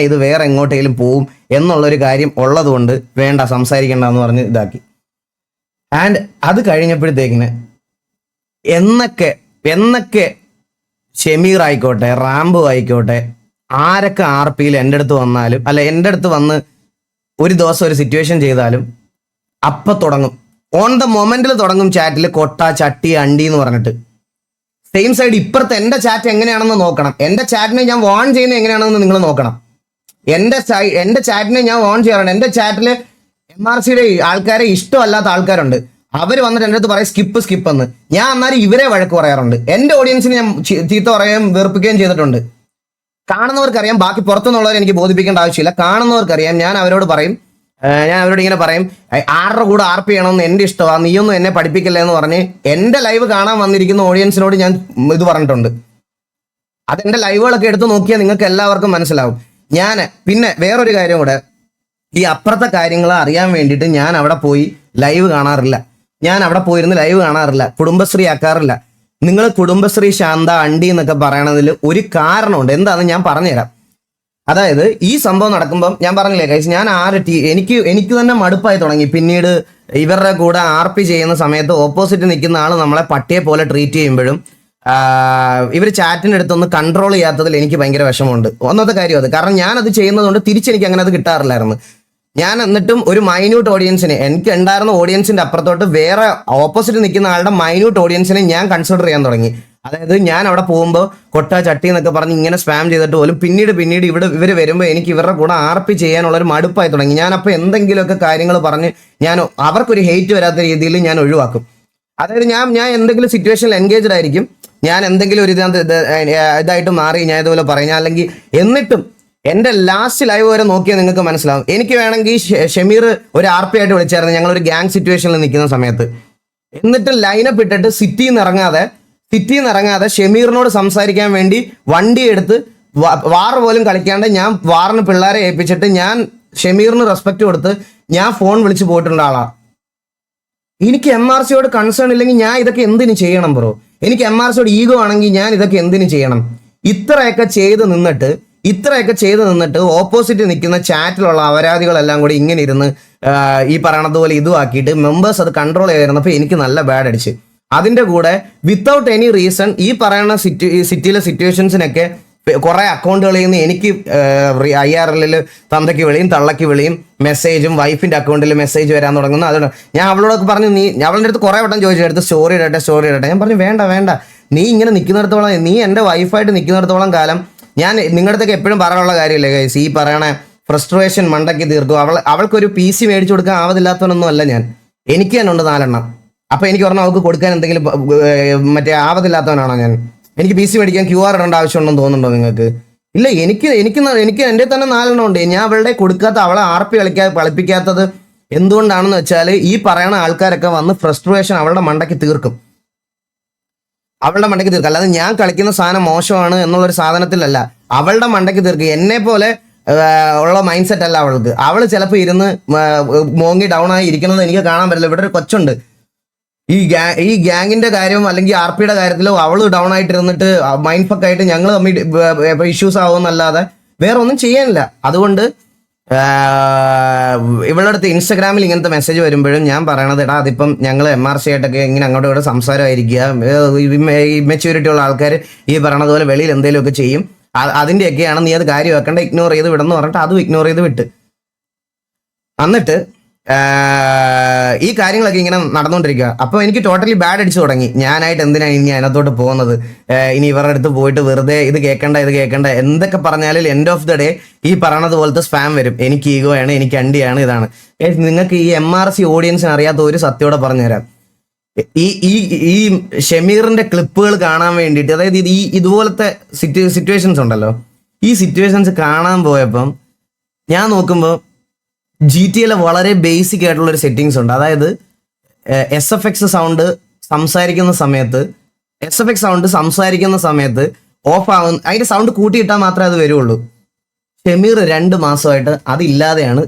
ഇത് വേറെ എങ്ങോട്ടേലും പോവും എന്നുള്ളൊരു കാര്യം ഉള്ളതുകൊണ്ട് വേണ്ട സംസാരിക്കണ്ടെന്ന് പറഞ്ഞ് ഇതാക്കി. ആൻഡ് അത് കഴിഞ്ഞപ്പോഴത്തേക്കിന് എന്നൊക്കെ ഷമീർ ആയിക്കോട്ടെ, റാംബോ ആയിക്കോട്ടെ, ആരൊക്കെ RPയിൽ എൻ്റെ അടുത്ത് വന്നാലും, അല്ല എൻ്റെ അടുത്ത് വന്ന് ഒരു ദിവസം ഒരു സിറ്റുവേഷൻ ചെയ്താലും അപ്പം തുടങ്ങും, ഓൺ ദ മൊമെന്റിൽ തുടങ്ങും ചാറ്റിൽ കൊട്ട, ചട്ടി, അണ്ടി എന്ന് പറഞ്ഞിട്ട്. സെയിം സൈഡ് ഇപ്പുറത്ത് എൻ്റെ ചാറ്റ് എങ്ങനെയാണെന്ന് നോക്കണം. എൻ്റെ ചാറ്റിനെ ഞാൻ വാൺ ചെയ്യുന്നത് എങ്ങനെയാണെന്ന് നിങ്ങൾ നോക്കണം. എൻ്റെ ചാറ്റിനെ ഞാൻ വാൺ ചെയ്യാറുണ്ട്. എൻ്റെ ചാറ്റിൽ MRCയുടെ ആൾക്കാരെ ഇഷ്ടമല്ലാത്ത ആൾക്കാരുണ്ട്. അവർ വന്നിട്ട് എൻ്റെ അടുത്ത് പറയും സ്കിപ്പ് എന്ന്. ഞാൻ എന്നാലും ഇവരെ വഴക്ക് പറയാറുണ്ട്. എൻ്റെ ഓഡിയൻസിനെ ഞാൻ ചീത്ത പറയുകയും വെറുപ്പിക്കുകയും ചെയ്തിട്ടുണ്ട്. കാണുന്നവർക്കറിയാം, ബാക്കി പുറത്തുനിന്നുള്ളവരെ എനിക്ക് ബോധിപ്പിക്കേണ്ട ആവശ്യമില്ല. കാണുന്നവർക്കറിയാം. ഞാൻ അവരോട് ഇങ്ങനെ പറയും, ആരുടെ കൂടെ RP ചെയ്യണമെന്ന് എൻ്റെ ഇഷ്ടമാണ്, നീയൊന്നും എന്നെ പഠിപ്പിക്കില്ല എന്ന് പറഞ്ഞ് എൻ്റെ ലൈവ് കാണാൻ വന്നിരിക്കുന്ന ഓഡിയൻസിനോട് ഞാൻ ഇത് പറഞ്ഞിട്ടുണ്ട്. അതെൻ്റെ ലൈവുകളൊക്കെ എടുത്ത് നോക്കിയാൽ നിങ്ങൾക്ക് എല്ലാവർക്കും മനസ്സിലാവും. പിന്നെ വേറൊരു കാര്യം കൂടെ, ഈ അപ്പുറത്തെ കാര്യങ്ങൾ അറിയാൻ വേണ്ടിയിട്ട് ഞാൻ അവിടെ പോയി ലൈവ് കാണാറില്ല. ഞാൻ അവിടെ പോയിരുന്ന് ലൈവ് കാണാറില്ല, കുടുംബശ്രീ ആക്കാറില്ല. നിങ്ങൾ കുടുംബശ്രീ, ശാന്ത, അണ്ടി എന്നൊക്കെ പറയണതിൽ ഒരു കാരണമുണ്ട്. എന്താണെന്ന് ഞാൻ പറഞ്ഞുതരാം. അതായത് ഈ സംഭവം നടക്കുമ്പം ഞാൻ പറഞ്ഞില്ലേ ഗൈസ്, ഞാൻ എനിക്ക് തന്നെ മടുപ്പായി തുടങ്ങി. പിന്നീട് ഇവരുടെ കൂടെ RP ചെയ്യുന്ന സമയത്ത് ഓപ്പോസിറ്റ് നിൽക്കുന്ന ആൾ നമ്മളെ പട്ടിയെ പോലെ ട്രീറ്റ് ചെയ്യുമ്പോഴും ഇവർ ചാറ്റിൻ്റെ അടുത്തൊന്ന് കൺട്രോൾ ചെയ്യാത്തതിൽ എനിക്ക് ഭയങ്കര വിഷമമുണ്ട്. ഒന്നാമത്തെ കാര്യം അത്. കാരണം ഞാനത് ചെയ്യുന്നതുകൊണ്ട് തിരിച്ചെനിക്ക് അങ്ങനെ അത് കിട്ടാറില്ലായിരുന്നു. ഞാൻ എന്നിട്ടും ഒരു മൈന്യൂട്ട് ഓഡിയൻസിനെ, എനിക്ക് ഉണ്ടായിരുന്ന ഓഡിയൻസിന്റെ അപ്പുറത്തോട്ട് വേറെ ഓപ്പോസിറ്റ് നിൽക്കുന്ന ആളുടെ മൈന്യൂട്ട് ഓഡിയൻസിനെ ഞാൻ കൺസിഡർ ചെയ്യാൻ തുടങ്ങി. അതായത് ഞാൻ അവിടെ പോകുമ്പോൾ കൊട്ട, ചട്ടി എന്നൊക്കെ പറഞ്ഞ് ഇങ്ങനെ സ്പാം ചെയ്തിട്ട് പോലും പിന്നീട് ഇവർ വരുമ്പോൾ എനിക്ക് ഇവരുടെ കൂടെ RP ചെയ്യാനുള്ളൊരു മടുപ്പായി തുടങ്ങി. ഞാനപ്പോൾ എന്തെങ്കിലുമൊക്കെ കാര്യങ്ങൾ പറഞ്ഞ് അവർക്കൊരു ഹെയ്റ്റ് വരാത്ത രീതിയിൽ ഞാൻ ഒഴിവാക്കും. അതായത് ഞാൻ എന്തെങ്കിലും സിറ്റുവേഷനിൽ എൻഗേജ്ഡ് ആയിരിക്കും, ഞാൻ എന്തെങ്കിലും ഒരു ഇതായിട്ട് മാറി ഞാൻ ഇതുപോലെ പറയും. അല്ലെങ്കിൽ എന്നിട്ടും എൻ്റെ ലാസ്റ്റ് ലൈവ് വരെ നോക്കിയാൽ നിങ്ങൾക്ക് മനസ്സിലാവും. എനിക്ക് വേണമെങ്കിൽ ഷമീർ ഒരു RP ആയിട്ട് വിളിച്ചായിരുന്നു ഞങ്ങളൊരു ഗ്യാങ് സിറ്റുവേഷനിൽ നിൽക്കുന്ന സമയത്ത്. എന്നിട്ട് ലൈനപ്പ് ഇട്ടിട്ട് സിറ്റിയിൽ നിന്ന് ഇറങ്ങാതെ ഷമീറിനോട് സംസാരിക്കാൻ വേണ്ടി വണ്ടി എടുത്ത് വാർ പോലും കളിക്കാണ്ട് ഞാൻ വാറിന് പിള്ളേരെ ഏൽപ്പിച്ചിട്ട് ഞാൻ ഷമീറിന് റെസ്പെക്ട് കൊടുത്ത് ഞാൻ ഫോൺ വിളിച്ച് പോയിട്ടുള്ള ആളാണ്. എനിക്ക് MRCയോട് കൺസേൺ ഇല്ലെങ്കിൽ ഞാൻ ഇതൊക്കെ എന്തിനു ചെയ്യണം ബ്രോ? എനിക്ക് MRCയോട് ഈഗോ ആണെങ്കിൽ ഞാൻ ഇതൊക്കെ എന്തിനു ചെയ്യണം? ഇത്രയൊക്കെ ചെയ്ത് നിന്നിട്ട് ഓപ്പോസിറ്റ് നിൽക്കുന്ന ചാറ്റിലുള്ള അപരാധികളെല്ലാം കൂടി ഇങ്ങനെ ഇരുന്ന് ഈ പറയണതുപോലെ ഇതുമാക്കിയിട്ട് മെമ്പേഴ്സ് അത് കൺട്രോൾ ചെയ്തിരുന്നപ്പോൾ എനിക്ക് നല്ല ബാഡ് അടിച്ച്. അതിൻ്റെ കൂടെ വിത്തൗട്ട് എനി റീസൺ ഈ പറയുന്ന സിറ്റിയിലെ സിറ്റുവേഷൻസിനൊക്കെ കുറെ അക്കൗണ്ടുകളിൽ നിന്ന് എനിക്ക് IRL തന്തയ്ക്ക് വിളിയും തള്ളയ്ക്ക് വിളിയും മെസ്സേജും വൈഫിന്റെ അക്കൗണ്ടിൽ മെസ്സേജ് വരാൻ തുടങ്ങുന്നു. അതുകൊണ്ട് ഞാൻ അവളോടൊക്കെ പറഞ്ഞു, അവളുടെ അടുത്ത് കുറെ വട്ടം ചോദിച്ചു, എടുത്ത് സ്റ്റോറി ഇടട്ടെ. ഞാൻ പറഞ്ഞു വേണ്ട, നീ ഇങ്ങനെ നിൽക്കുന്നിടത്തോളം, നീ എൻ്റെ വൈഫായിട്ട് നിൽക്കുന്നിടത്തോളം കാലം ഞാൻ നിങ്ങളുടെ അടുത്തൊക്കെ എപ്പോഴും പറയാനുള്ള കാര്യമില്ലേ ഗൈസ്, ഈ പറയണ ഫ്രസ്ട്രേഷൻ മണ്ടയ്ക്ക് തീർക്കും. അവൾക്കൊരു PC മേടിച്ചു കൊടുക്കാൻ ആവതില്ലാത്തവനൊന്നും അല്ല ഞാൻ. എനിക്ക് തന്നെ ഉണ്ട് 4 എണ്ണം. അപ്പൊ എനിക്ക് പറഞ്ഞാൽ അവൾക്ക് കൊടുക്കാൻ എന്തെങ്കിലും ആവതില്ലാത്തവനാണോ ഞാൻ? എനിക്ക് PC മേടിക്കാൻ QR ഇടേണ്ട ആവശ്യമുണ്ടെന്ന് തോന്നുന്നുണ്ടോ നിങ്ങൾക്ക്? ഇല്ല, എനിക്ക് എൻ്റെ തന്നെ 4 എണ്ണം ഉണ്ട്. ഞാൻ അവളുടെ കൊടുക്കാത്ത, അവളെ RP കളിപ്പിക്കാത്തത് എന്തുകൊണ്ടാണെന്ന് വെച്ചാൽ ഈ പറയണ ആൾക്കാരൊക്കെ വന്ന് ഫ്രസ്ട്രേഷൻ അവളുടെ മണ്ടയ്ക്ക് തീർക്കും. അല്ലാതെ ഞാൻ കളിക്കുന്ന സാധനം മോശമാണ് എന്നുള്ളൊരു സാധനത്തിലല്ല, അവളുടെ മണ്ടയ്ക്ക് തീർക്കും. എന്നെ പോലെ ഉള്ള മൈൻഡ് സെറ്റ് അല്ല അവൾക്ക്. അവള് ചിലപ്പോൾ ഇരുന്ന് മോങ്ങി ഡൗൺ ആയി ഇരിക്കുന്നത് എനിക്ക് കാണാൻ പറ്റില്ല. ഇവിടെ ഒരു കൊച്ചുണ്ട്, ഈ ഗ്യാങ്ങിന്റെ കാര്യവും അല്ലെങ്കിൽ RPയുടെ കാര്യത്തിലും അവള് ഡൗൺ ആയിട്ട് ഇരുന്നിട്ട് മൈൻഡ് ഫക്ക് ആയിട്ട് ഞങ്ങൾ തമ്മിൽ ഇഷ്യൂസ് ആവുമെന്നല്ലാതെ വേറെ ഒന്നും ചെയ്യാനില്ല. അതുകൊണ്ട് ഇവളുടെ അടുത്ത് ഇൻസ്റ്റാഗ്രാമിൽ ഇങ്ങനത്തെ മെസ്സേജ് വരുമ്പോഴും ഞാൻ പറയണത്, എടാ അതിപ്പം ഞങ്ങൾ MRC ആയിട്ടൊക്കെ ഇങ്ങനെ അങ്ങോട്ടും ഇങ്ങോട്ട് സംസാരമായിരിക്കുക, ഇമ്മെച്യൂരിറ്റി ഉള്ള ആൾക്കാർ ഈ പറയണത് പോലെ വെളിയിൽ എന്തെങ്കിലുമൊക്കെ ചെയ്യും, അതിൻ്റെയൊക്കെയാണ്, നീ അത് കാര്യമാക്കേണ്ട, ഇഗ്നോർ ചെയ്ത് വിടെന്ന് പറഞ്ഞിട്ട് അതും ഇഗ്നോർ ചെയ്ത് വിട്ട്. എന്നിട്ട് ഈ കാര്യങ്ങളൊക്കെ ഇങ്ങനെ നടന്നുകൊണ്ടിരിക്കുക. അപ്പോൾ എനിക്ക് ടോട്ടലി ബാഡ് അടിച്ചു തുടങ്ങി. ഞാനായിട്ട് എന്തിനാണ് ഇനി അതിനകത്തോട്ട് പോകുന്നത്? ഇനി ഇവരുടെ അടുത്ത് പോയിട്ട് വെറുതെ ഇത് കേൾക്കണ്ട എന്തൊക്കെ പറഞ്ഞാലും എൻഡ് ഓഫ് ദ ഡേ ഈ പറയണത് പോലത്തെ സ്പാം വരും. എനിക്ക് ഈഗോയാണ്, എനിക്ക് അണ്ടിയാണ്, ഇതാണ്. നിങ്ങൾക്ക് ഈ MRC ഓഡിയൻസിന് അറിയാത്ത ഒരു സത്യോടെ പറഞ്ഞുതരാം. ഈ ഷമീറിന്റെ ക്ലിപ്പുകൾ കാണാൻ വേണ്ടിയിട്ട്, അതായത് ഇതുപോലത്തെ സിറ്റുവേഷൻസ് ഉണ്ടല്ലോ, ഈ സിറ്റുവേഷൻസ് കാണാൻ പോയപ്പം ഞാൻ നോക്കുമ്പോൾ GTA വളരെ ബേസിക് ആയിട്ടുള്ളൊരു സെറ്റിങ്സ് ഉണ്ട്. അതായത് SFX സൗണ്ട് സംസാരിക്കുന്ന സമയത്ത് ഓഫ് ആവുന്ന, അതിന്റെ സൗണ്ട് കൂട്ടിയിട്ടാൽ മാത്രമേ അത് വരുള്ളൂ. ഷമീർ 2 മാസമായിട്ട് അതില്ലാതെയാണ്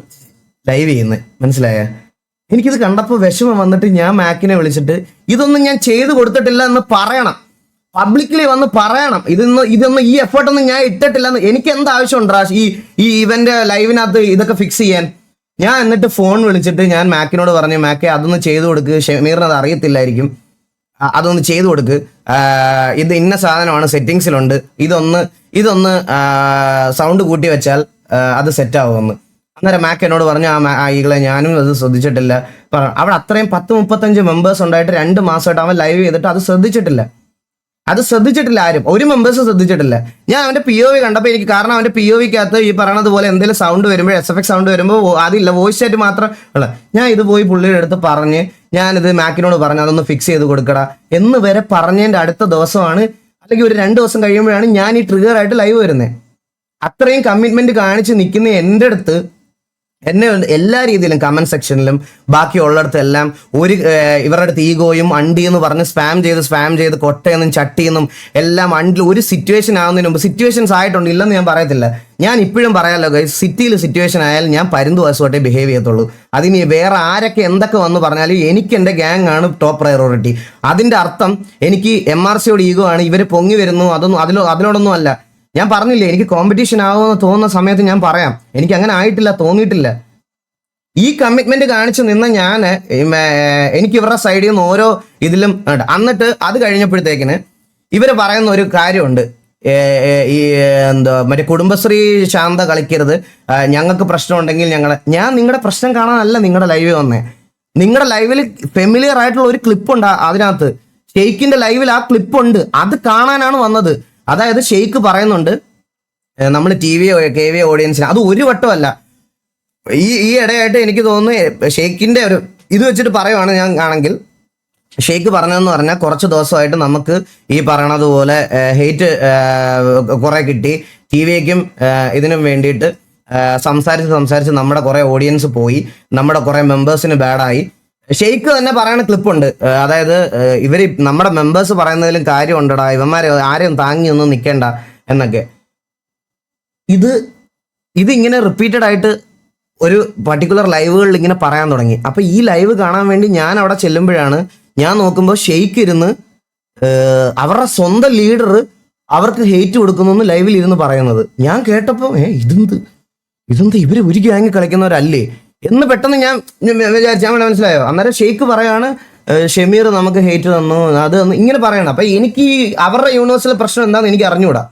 ലൈവ് ചെയ്യുന്നത്, മനസ്സിലായ? എനിക്കിത് കണ്ടപ്പോൾ വിഷമം വന്നിട്ട് ഞാൻ മാക്കിനെ വിളിച്ചിട്ട് ഇതൊന്നും ഞാൻ ചെയ്തു കൊടുത്തിട്ടില്ല എന്ന് പബ്ലിക്കലി വന്ന് പറയണം. ഇതൊന്നും ഈ എഫേർട്ടൊന്നും ഞാൻ ഇട്ടിട്ടില്ലെന്ന്. എനിക്ക് എന്ത് ആവശ്യമുണ്ടാ ഈ ഇവന്റെ ലൈവിനകത്ത് ഇതൊക്കെ ഫിക്സ് ചെയ്യാൻ? ഞാൻ എന്നിട്ട് ഫോൺ വിളിച്ചിട്ട് ഞാൻ മാക്കിനോട് പറഞ്ഞു, മാക്കെ അതൊന്ന് ചെയ്തു കൊടുക്ക്, ഷമീറിന് അത് അറിയത്തില്ലായിരിക്കും, അതൊന്ന് ചെയ്തു കൊടുക്ക്, ഇത് ഇന്ന സാധനമാണ് സെറ്റിങ്സിലുണ്ട്, ഇതൊന്ന് സൗണ്ട് കൂട്ടി വെച്ചാൽ അത് സെറ്റ് ആവുമെന്ന്. അന്നേരം മാക്ക് എന്നോട് പറഞ്ഞു, ആ ഈകളെ ഞാനും അത് ശ്രദ്ധിച്ചിട്ടില്ല. അവിടെ അത്രയും 10-35 മെമ്പേഴ്സ് ഉണ്ടായിട്ട് 2 മാസമായിട്ട് അവൻ ലൈവ് ചെയ്തിട്ട് അത് ശ്രദ്ധിച്ചിട്ടില്ല. ആരും, ഒരു മെമ്പേഴ്സ് ശ്രദ്ധിച്ചിട്ടില്ല. ഞാൻ അവന്റെ POV കണ്ടപ്പോൾ എനിക്ക്, കാരണം അവന്റെ POVക്കകത്ത് ഈ പറയണത് പോലെ എന്തെങ്കിലും സൗണ്ട് വരുമ്പോൾ, SFX സൗണ്ട് വരുമ്പോൾ അതില്ല, വോയിസ് ആയിട്ട് മാത്രം ഉള്ള. ഞാൻ ഇത് പോയി പുള്ളിയുടെ അടുത്ത് പറഞ്ഞ്, ഞാനിത് മാക്കിനോട് പറഞ്ഞു അതൊന്ന് ഫിക്സ് ചെയ്ത് കൊടുക്കടാ എന്ന് വരെ പറഞ്ഞതിന്റെ അടുത്ത ദിവസമാണ്, അല്ലെങ്കിൽ ഒരു 2 ദിവസം കഴിയുമ്പോഴാണ് ഞാൻ ഈ ട്രിഗർ ആയിട്ട് ലൈവ് വരുന്നത്. അത്രയും കമ്മിറ്റ്മെന്റ് കാണിച്ച് നിൽക്കുന്ന എൻ്റെ അടുത്ത് എന്നെ എല്ലാ രീതിയിലും കമന്റ് സെക്ഷനിലും ബാക്കിയുള്ളിടത്തും എല്ലാം ഇവരുടെ അടുത്ത് ഈഗോയും അണ്ടി എന്ന് പറഞ്ഞ് സ്പാം ചെയ്ത് കൊട്ടയെന്നും ചട്ടിയെന്നും എല്ലാം അണ്ടിൽ ഒരു സിറ്റുവേഷൻ ആവുന്നതിന് മുമ്പ്, സിറ്റുവേഷൻസ് ആയിട്ടുണ്ട്, ഇല്ലെന്ന് ഞാൻ പറയത്തില്ല. ഞാൻ ഇപ്പോഴും പറയാമല്ലോ ഗൈസ്, സിറ്റിയിൽ സിറ്റുവേഷൻ ആയാലും ഞാൻ പരുന്തുവാസമായിട്ടേ ബിഹേവ് ചെയ്യത്തുള്ളൂ. അതിന് വേറെ ആരൊക്കെ എന്തൊക്കെ വന്ന് പറഞ്ഞാലും എനിക്ക് എൻ്റെ ഗ്യാങ് ആണ് ടോപ്പ് പ്രയോറിറ്റി. അതിൻ്റെ അർത്ഥം എനിക്ക് MRCയോട് ഈഗോ ആണ്, ഇവർ പൊങ്ങി വരുന്നു, അതിനോടൊന്നും അല്ല. ഞാൻ പറഞ്ഞില്ലേ, എനിക്ക് കോമ്പറ്റീഷൻ ആവുമെന്ന് തോന്നുന്ന സമയത്ത് ഞാൻ പറയാം, എനിക്ക് അങ്ങനെ ആയിട്ടില്ല, തോന്നിയിട്ടില്ല. ഈ കമ്മിറ്റ്മെന്റ് കാണിച്ച് നിന്ന് ഞാൻ എനിക്ക് ഇവരുടെ സൈഡിൽ നിന്ന് ഓരോ ഇതിലും എന്നിട്ട് അത് കഴിഞ്ഞപ്പോഴത്തേക്കിന് ഇവര് പറയുന്ന ഒരു കാര്യമുണ്ട്, ഈ എന്താ മറ്റേ കുടുംബശ്രീ ശാന്ത കളിക്കരുത്, ഞങ്ങൾക്ക് പ്രശ്നം ഉണ്ടെങ്കിൽ ഞാൻ നിങ്ങളുടെ പ്രശ്നം കാണാനല്ല നിങ്ങളുടെ ലൈവിൽ വന്നേ. നിങ്ങളുടെ ലൈവിൽ ഫെമിലിയർ ആയിട്ടുള്ള ഒരു ക്ലിപ്പ് ഉണ്ട്, അതിനകത്ത് ഷെയ്ഖിന്റെ ലൈവിൽ ആ ക്ലിപ്പ് ഉണ്ട്, അത് കാണാനാണ് വന്നത്. അതായത് ഷെയ്ഖ് പറയുന്നുണ്ട് നമ്മൾ KVA ഓഡിയൻസിന്, അത് ഒരു വട്ടമല്ല, ഈ ഇടയായിട്ട് എനിക്ക് തോന്നുന്നു ഷെയ്ഖിന്റെ ഒരു ഇത് വെച്ചിട്ട് പറയുവാണ് ഞാൻ ആണെങ്കിൽ, ഷെയ്ഖ് പറഞ്ഞതെന്ന് പറഞ്ഞാൽ കുറച്ച് ദിവസമായിട്ട് നമുക്ക് ഈ പറയണത് പോലെ ഹെയ്റ്റ് കിട്ടി, TVAക്കും ഇതിനും വേണ്ടിയിട്ട് സംസാരിച്ച് നമ്മുടെ കുറെ ഓഡിയൻസ് പോയി, നമ്മുടെ കുറെ മെമ്പേഴ്സിന് ബാഡായി. ഷെയ്ഖ് തന്നെ പറയുന്ന ക്ലിപ്പുണ്ട്, അതായത് ഇവര് നമ്മുടെ മെമ്പേഴ്സ് പറയുന്നതിലും കാര്യം ഉണ്ടടാ, ഇവന്മാരെ ആരെയും താങ്ങി ഒന്നും നിൽക്കേണ്ട എന്നൊക്കെ. ഇതിങ്ങനെ റിപ്പീറ്റഡ് ആയിട്ട് ഒരു പർട്ടിക്കുലർ ലൈവുകളിൽ ഇങ്ങനെ പറയാൻ തുടങ്ങി. അപ്പൊ ഈ ലൈവ് കാണാൻ വേണ്ടി ഞാൻ അവിടെ ചെല്ലുമ്പോഴാണ് ഞാൻ നോക്കുമ്പോൾ ഷെയ്ഖ് ഇരുന്ന് അവരുടെ സ്വന്തം ലീഡർ അവർക്ക് ഹെയ്റ്റ് കൊടുക്കുന്നു ലൈവിൽ ഇരുന്ന് പറയുന്നത്. ഞാൻ കേട്ടപ്പോൾ ഇതെന്ത് ഇവര് ഒരു ഗ്യാങ് കളിക്കുന്നവരല്ലേ എന്ന് പെട്ടെന്ന് ഞാൻ വിചാരിച്ചു. ഞാൻ മനസ്സിലായോ? അന്നേരം ഷെയ്ഖ് പറയാണ്, ഷമീർ നമുക്ക് ഹെയ്റ്റ് തന്നു, അത് ഇങ്ങനെ പറയണം. അപ്പൊ എനിക്ക് അവരുടെ യൂണിവേഴ്സിലെ പ്രശ്നം എന്താണെന്ന് എനിക്ക് അറിഞ്ഞുകൂടാ.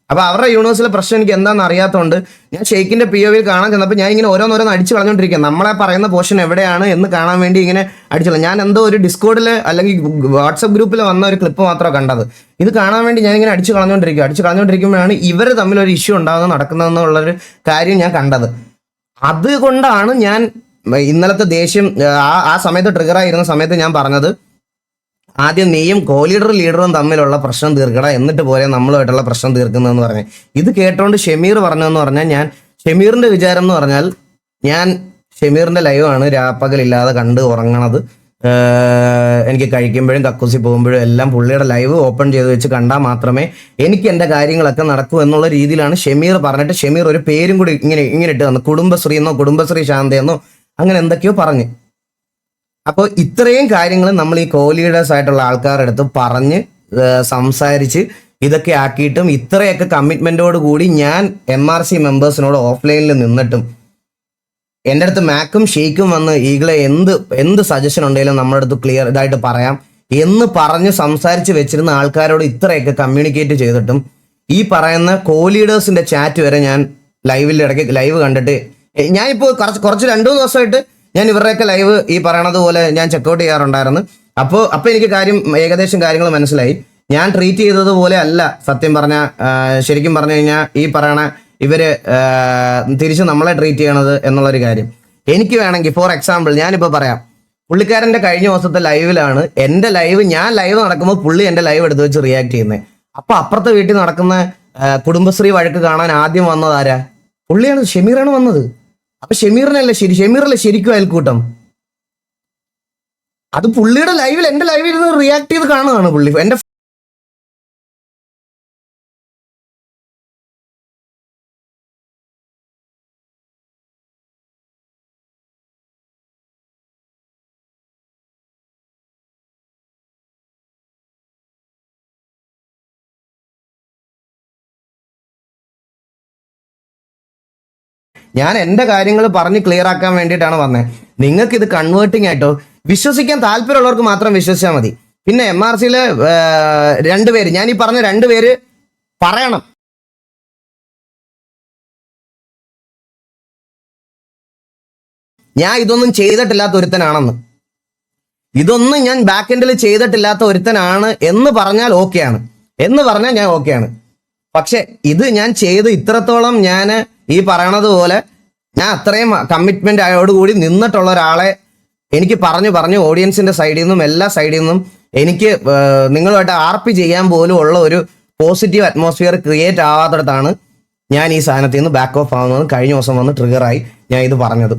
അപ്പൊ അവരുടെ യൂണിവേഴ്സിലെ പ്രശ്നം എനിക്ക് എന്താണെന്ന് അറിയാത്തതുകൊണ്ട് ഞാൻ ഷെയ്ഖിന്റെ POV കാണാൻ ചെന്നപ്പോൾ ഞാൻ ഇങ്ങനെ ഓരോന്നോരോന്ന് അടിച്ചു കളഞ്ഞുകൊണ്ടിരിക്കുക. നമ്മളെ പറയുന്ന പോർഷൻ എവിടെയാണ് എന്ന് കാണാൻ വേണ്ടി ഇങ്ങനെ അടിച്ചോളാം. ഞാൻ എന്തോ ഒരു ഡിസ്കോഡില് അല്ലെങ്കിൽ വാട്സപ്പ് ഗ്രൂപ്പിൽ വന്ന ഒരു ക്ലിപ്പ് മാത്രമാണ് കണ്ടത്. ഇത് കാണാൻ വേണ്ടി ഞാൻ ഇങ്ങനെ അടിച്ചു കളഞ്ഞുകൊണ്ടിരിക്കുമ്പോഴാണ് ഇവർ തമ്മിൽ ഒരു ഇഷ്യൂ നടക്കുന്നതെന്നുള്ളൊരു കാര്യം ഞാൻ കണ്ടത്. അതുകൊണ്ടാണ് ഞാൻ ഇന്നലത്തെ ദേഷ്യം ആ സമയത്ത് ട്രിഗറായിരുന്ന സമയത്ത് ഞാൻ പറഞ്ഞത്, ആദ്യം നീയും ലീഡറും തമ്മിലുള്ള പ്രശ്നം തീർക്കട, എന്നിട്ട് പോലെ നമ്മളുമായിട്ടുള്ള പ്രശ്നം തീർക്കുന്നതെന്ന് പറഞ്ഞു. ഇത് കേട്ടോണ്ട് ഷമീർ പറഞ്ഞതെന്ന് പറഞ്ഞാൽ, ഷമീറിന്റെ വിചാരം എന്ന് പറഞ്ഞാൽ ഞാൻ ഷമീറിന്റെ ലൈവാണ് രാപ്പകലില്ലാതെ കണ്ട് ഉറങ്ങണത്. എനിക്ക് കഴിക്കുമ്പോഴും കക്കൂസി പോകുമ്പോഴും എല്ലാം പുള്ളിയുടെ ലൈവ് ഓപ്പൺ ചെയ്ത് വെച്ച് കണ്ടാൽ മാത്രമേ എനിക്ക് എൻ്റെ കാര്യങ്ങളൊക്കെ നടക്കൂ എന്നുള്ള രീതിയിലാണ് ഷമീർ പറഞ്ഞിട്ട്, ഷമീർ ഒരു പേരും കൂടി ഇങ്ങനെ ഇട്ട് തന്നു, കുടുംബശ്രീ ശാന്തയെന്നോ അങ്ങനെ എന്തൊക്കെയോ പറഞ്ഞ്. അപ്പോൾ ഇത്രയും കാര്യങ്ങൾ നമ്മൾ ഈ ലീഡേഴ്സ് ആയിട്ടുള്ള ആൾക്കാരുടെ അടുത്ത് പറഞ്ഞ് സംസാരിച്ച് ഇതൊക്കെ ആക്കിയിട്ടും ഇത്രയൊക്കെ കമ്മിറ്റ്മെന്റോട് കൂടി ഞാൻ MRC മെമ്പേഴ്സിനോട് ഓഫ്ലൈനിൽ നിന്നിട്ടും എൻ്റെ അടുത്ത് മാക്കും ഷെയ്ഖും വന്ന് ഈകളെ എന്ത് സജഷൻ ഉണ്ടെങ്കിലും നമ്മുടെ അടുത്ത് ക്ലിയർ ഇതായിട്ട് പറയാം എന്ന് പറഞ്ഞ് സംസാരിച്ച് വെച്ചിരുന്ന ആൾക്കാരോട് ഇത്രയൊക്കെ കമ്മ്യൂണിക്കേറ്റ് ചെയ്തിട്ടും ഈ പറയുന്ന ലീഡേഴ്സിന്റെ ചാറ്റ് വരെ ഞാൻ ഇടയ്ക്ക് ലൈവ് കണ്ടിട്ട് ഞാനിപ്പോൾ കുറച്ച് 2-3 ദിവസമായിട്ട് ഞാൻ ഇവരുടെയൊക്കെ ലൈവ് ഈ പറയണത് പോലെ ഞാൻ ചെക്കൗട്ട് ചെയ്യാറുണ്ടായിരുന്നു. അപ്പോൾ എനിക്ക് ഏകദേശം കാര്യങ്ങൾ മനസ്സിലായി. ഞാൻ ട്രീറ്റ് ചെയ്തതുപോലെ അല്ല സത്യം പറഞ്ഞാൽ, ശരിക്കും പറഞ്ഞു കഴിഞ്ഞാൽ ഈ പറയണ ഇവര് തിരിച്ച് നമ്മളെ ട്രീറ്റ് ചെയ്യണത് എന്നുള്ളൊരു കാര്യം. എനിക്ക് വേണമെങ്കിൽ ഫോർ എക്സാമ്പിൾ ഞാനിപ്പോൾ പറയാം, പുള്ളിക്കാരൻ്റെ കഴിഞ്ഞ ദിവസത്തെ ലൈവിലാണ് ഞാൻ ലൈവ് നടക്കുമ്പോൾ പുള്ളി എൻ്റെ ലൈവ് എടുത്ത് വെച്ച് റിയാക്ട് ചെയ്യുന്നത്. അപ്പൊ അപ്പുറത്തെ വീട്ടിൽ നടക്കുന്ന കുടുംബശ്രീ വഴക്ക് കാണാൻ ആദ്യം വന്നത് ആരാ? പുള്ളിയാണ്, ഷമീറാണ് വന്നത്. അപ്പൊ ഷമീറിനല്ലേ ഷമീറല്ലേ ശരിക്കും അയൽക്കൂട്ടം? അത് പുള്ളിയുടെ ലൈവിൽ എന്റെ ലൈവിൽ ഇരുന്ന് റിയാക്ട് ചെയ്ത് കാണുകയാണ് പുള്ളി. എന്റെ ഞാൻ എൻ്റെ കാര്യങ്ങൾ പറഞ്ഞ് ക്ലിയർ ആക്കാൻ വേണ്ടിയിട്ടാണ് വന്നത്. നിങ്ങൾക്ക് ഇത് കൺവേർട്ടിംഗ് ആയിട്ടോ വിശ്വസിക്കാൻ താല്പര്യമുള്ളവർക്ക് മാത്രം വിശ്വസിച്ചാൽ മതി. പിന്നെ MRCയിലെ രണ്ടുപേര്, ഞാൻ ഈ പറഞ്ഞ രണ്ടുപേര് പറയണം. ഞാൻ ഇതൊന്നും ചെയ്തിട്ടില്ലാത്ത ഒരുത്തനാണെന്ന്, ഇതൊന്നും ഞാൻ ബാക്ക് എൻഡിൽ ചെയ്തിട്ടില്ലാത്ത ഒരുത്തനാണ് എന്ന് പറഞ്ഞാൽ ഓക്കെയാണ്, എന്ന് പറഞ്ഞാൽ ഞാൻ ഓക്കെയാണ്. പക്ഷെ ഇത് ഞാൻ ചെയ്ത് ഇത്രത്തോളം ഞാൻ ഈ പറയണത് പോലെ ഞാൻ അത്രയും കമ്മിറ്റ്മെന്റ് ആയോടുകൂടി നിന്നിട്ടുള്ള ഒരാളെ എനിക്ക് പറഞ്ഞു ഓഡിയൻസിന്റെ സൈഡിൽ നിന്നും എല്ലാ സൈഡിൽ നിന്നും എനിക്ക് നിങ്ങളുമായിട്ട് RP ചെയ്യാൻ പോലും ഉള്ള ഒരു പോസിറ്റീവ് അറ്റ്മോസ്ഫിയർ ക്രിയേറ്റ് ആവാത്തിടത്താണ് ഞാൻ ഈ സാധനത്തിൽ നിന്ന് ബാക്ക് ഓഫ് ആവുന്നത്. കഴിഞ്ഞ ദിവസം വന്ന് ട്രിഗറായി ഞാൻ ഇത് പറഞ്ഞത്.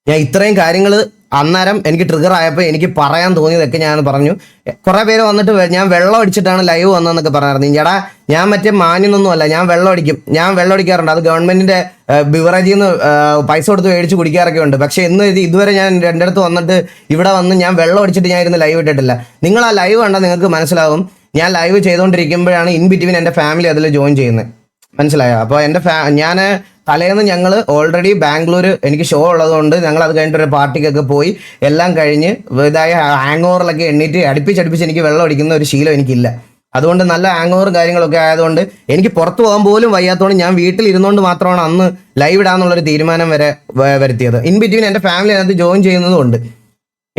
ഞാൻ ഇത്രയും കാര്യങ്ങൾ അന്നേരം എനിക്ക് ട്രിഗർ ആയപ്പോൾ എനിക്ക് പറയാൻ തോന്നിയതൊക്കെ ഞാൻ പറഞ്ഞു. കുറെ പേര് വന്നിട്ട് ഞാൻ വെള്ളം അടിച്ചിട്ടാണ് ലൈവ് വന്നതെന്നൊക്കെ പറഞ്ഞായിരുന്നു. ചേട്ടാ ഞാൻ മറ്റേ മാന്യൊന്നും അല്ല, ഞാൻ വെള്ളം അടിക്കാറുണ്ട്. അത് ഗവൺമെന്റിന്റെ ബിവറേജിൽ നിന്ന് പൈസ കൊടുത്ത് മേടിച്ച് കുടിക്കാറൊക്കെ ഉണ്ട്. പക്ഷെ ഇതുവരെ ഞാൻ എൻ്റെ അടുത്ത് വന്നിട്ട് ഇവിടെ വന്ന് ഞാൻ വെള്ളം അടിച്ചിട്ട് ഞാൻ ഇരുന്ന് ലൈവ് ഇട്ടിട്ടില്ല. നിങ്ങൾ ആ ലൈവ് കണ്ടാൽ നിങ്ങൾക്ക് മനസ്സിലാവും. ഞാൻ ലൈവ് ചെയ്തുകൊണ്ടിരിക്കുമ്പോഴാണ് ഇൻ ബിറ്റ്വീൻ എൻ്റെ ഫാമിലി അതിൽ ജോയിൻ ചെയ്യുന്നത്. മനസ്സിലായോ? അപ്പോൾ ഞാൻ തലേന്ന് ഞങ്ങൾ ഓൾറെഡി ബാംഗ്ലൂർ എനിക്ക് ഷോ ഉള്ളതുകൊണ്ട് ഞങ്ങൾ അത് കഴിഞ്ഞിട്ട് ഒരു പാർട്ടിക്കൊക്കെ പോയി എല്ലാം കഴിഞ്ഞ് ഇതായ ഹാങ് ഓവറിലൊക്കെ എണ്ണീറ്റ് അടുപ്പിച്ച് എനിക്ക് വെള്ളം അടിക്കുന്ന ഒരു ശീലം എനിക്കില്ല. അതുകൊണ്ട് നല്ല ഹാങ് ഓവറും കാര്യങ്ങളൊക്കെ ആയതുകൊണ്ട് എനിക്ക് പുറത്ത് പോകാൻ പോലും വയ്യാത്തതുകൊണ്ട് ഞാൻ വീട്ടിൽ ഇരുന്നുകൊണ്ട് മാത്രമാണ് അന്ന് ലൈവ് ഇടാന്നുള്ളൊരു തീരുമാനം വരെ വരുത്തിയത്. ഇൻ ബിറ്റ്വീൻ എൻ്റെ ഫാമിലി അതിനകത്ത് ജോയിൻ ചെയ്യുന്നതുകൊണ്ട്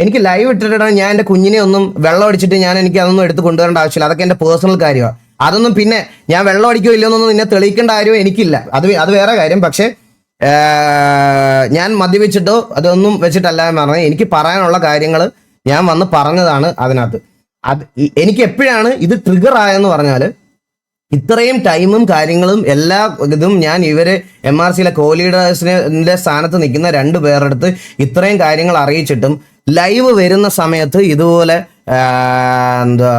എനിക്ക് ലൈവ് ഇട്ടിട്ടാണ് ഞാൻ എൻ്റെ കുഞ്ഞിനെ ഒന്നും വെള്ളം അടിച്ചിട്ട് എനിക്ക് അതൊന്നും എടുത്ത് കൊണ്ടുവരേണ്ട ആവശ്യമില്ല. അതൊക്കെ എൻ്റെ പേഴ്സണൽ കാര്യമാണ്. അതൊന്നും പിന്നെ ഞാൻ വെള്ളം അടിക്കോ ഇല്ലയെന്നൊന്നും നിന്നെ തെളിയിക്കേണ്ട കാര്യവും എനിക്കില്ല. അത് വേറെ കാര്യം. പക്ഷെ ഞാൻ മദ്യപിച്ചിട്ടോ അതൊന്നും വെച്ചിട്ടല്ല എന്ന് പറഞ്ഞത്. എനിക്ക് പറയാനുള്ള കാര്യങ്ങൾ ഞാൻ വന്ന് പറഞ്ഞതാണ് അതിനകത്ത്. എനിക്ക് എപ്പോഴാണ് ഇത് ട്രിഗർ ആയെന്ന് പറഞ്ഞാൽ ഇത്രയും ടൈമും കാര്യങ്ങളും എല്ലാ ഇതും ഞാൻ ഇവര് MRCയിലെ co-leadersന്റെ സ്ഥാനത്ത് നിൽക്കുന്ന രണ്ടു പേരെടുത്ത് ഇത്രയും കാര്യങ്ങൾ അറിയിച്ചിട്ടും ലൈവ് വരുന്ന സമയത്ത് ഇതുപോലെ എന്താ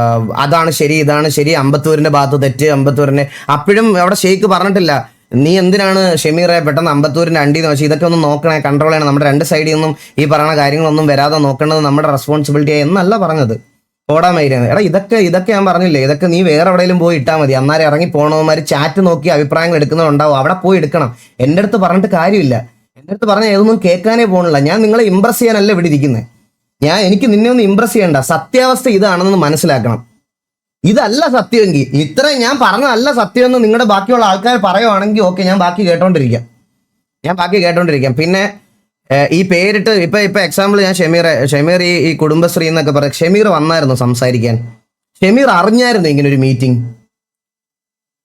അതാണ് ശരി ഇതാണ് ശരി, അമ്പത്തൂരിന്റെ ഭാഗത്ത് തെറ്റ്, അമ്പത്തൂരിന്റെ അപ്പോഴും അവിടെ ഷെയ്ഖ് പറഞ്ഞിട്ടില്ല നീ എന്തിനാണ് ഷമീറെ പെട്ടെന്ന് അമ്പത്തൂരിന്റെ അണ്ടിന്ന് വെച്ചാൽ ഇതൊക്കെ ഒന്ന് നോക്കണേ, കൺട്രോൾ ചെയ്യണം, നമ്മുടെ രണ്ട് സൈഡിൽ നിന്നും ഈ പറയുന്ന കാര്യങ്ങളൊന്നും വരാതെ നോക്കേണ്ടത് നമ്മുടെ റെസ്പോൺസിബിലിറ്റി എന്നല്ല പറഞ്ഞത്. ഓടാൻ മൈരാണ് എടാ ഇതൊക്കെ ഞാൻ പറഞ്ഞില്ലേ, ഇതൊക്കെ നീ വേറെ എവിടെയെങ്കിലും പോയി ഇട്ടാൽ മതി. അന്നേരം ഇറങ്ങി പോകണവന്മാർ ചാറ്റ് നോക്കി അഭിപ്രായങ്ങൾ എടുക്കുന്നതുണ്ടാവും, അവിടെ പോയി എടുക്കണം. എൻ്റെ അടുത്ത് പറഞ്ഞിട്ട് കാര്യമില്ല. എൻ്റെ അടുത്ത് പറഞ്ഞാൽ ഏതൊന്നും കേൾക്കാനേ പോകണില്ല. ഞാൻ നിങ്ങളെ ഇമ്പ്രസ് ചെയ്യാനല്ല ഇവിടെ ഇരിക്കുന്നത്. എനിക്ക് നിന്നെ ഒന്ന് ഇമ്പ്രസ് ചെയ്യണ്ട, സത്യാവസ്ഥ ഇതാണെന്ന് മനസ്സിലാക്കണം. ഇതല്ല സത്യമെങ്കിൽ ഇത്രയും ഞാൻ പറഞ്ഞതല്ല സത്യമെന്ന് നിങ്ങളുടെ ബാക്കിയുള്ള ആൾക്കാർ പറയുവാണെങ്കിൽ ഓക്കെ, ഞാൻ ബാക്കി കേട്ടോണ്ടിരിക്കാം. പിന്നെ ഈ പേരിട്ട് ഇപ്പൊ എക്സാമ്പിൾ ഞാൻ ഷമീർ ഈ കുടുംബശ്രീ എന്നൊക്കെ പറയാം. ഷമീർ വന്നായിരുന്നു സംസാരിക്കാൻ? ഷമീർ അറിഞ്ഞായിരുന്നു ഇങ്ങനെ ഒരു മീറ്റിംഗ്?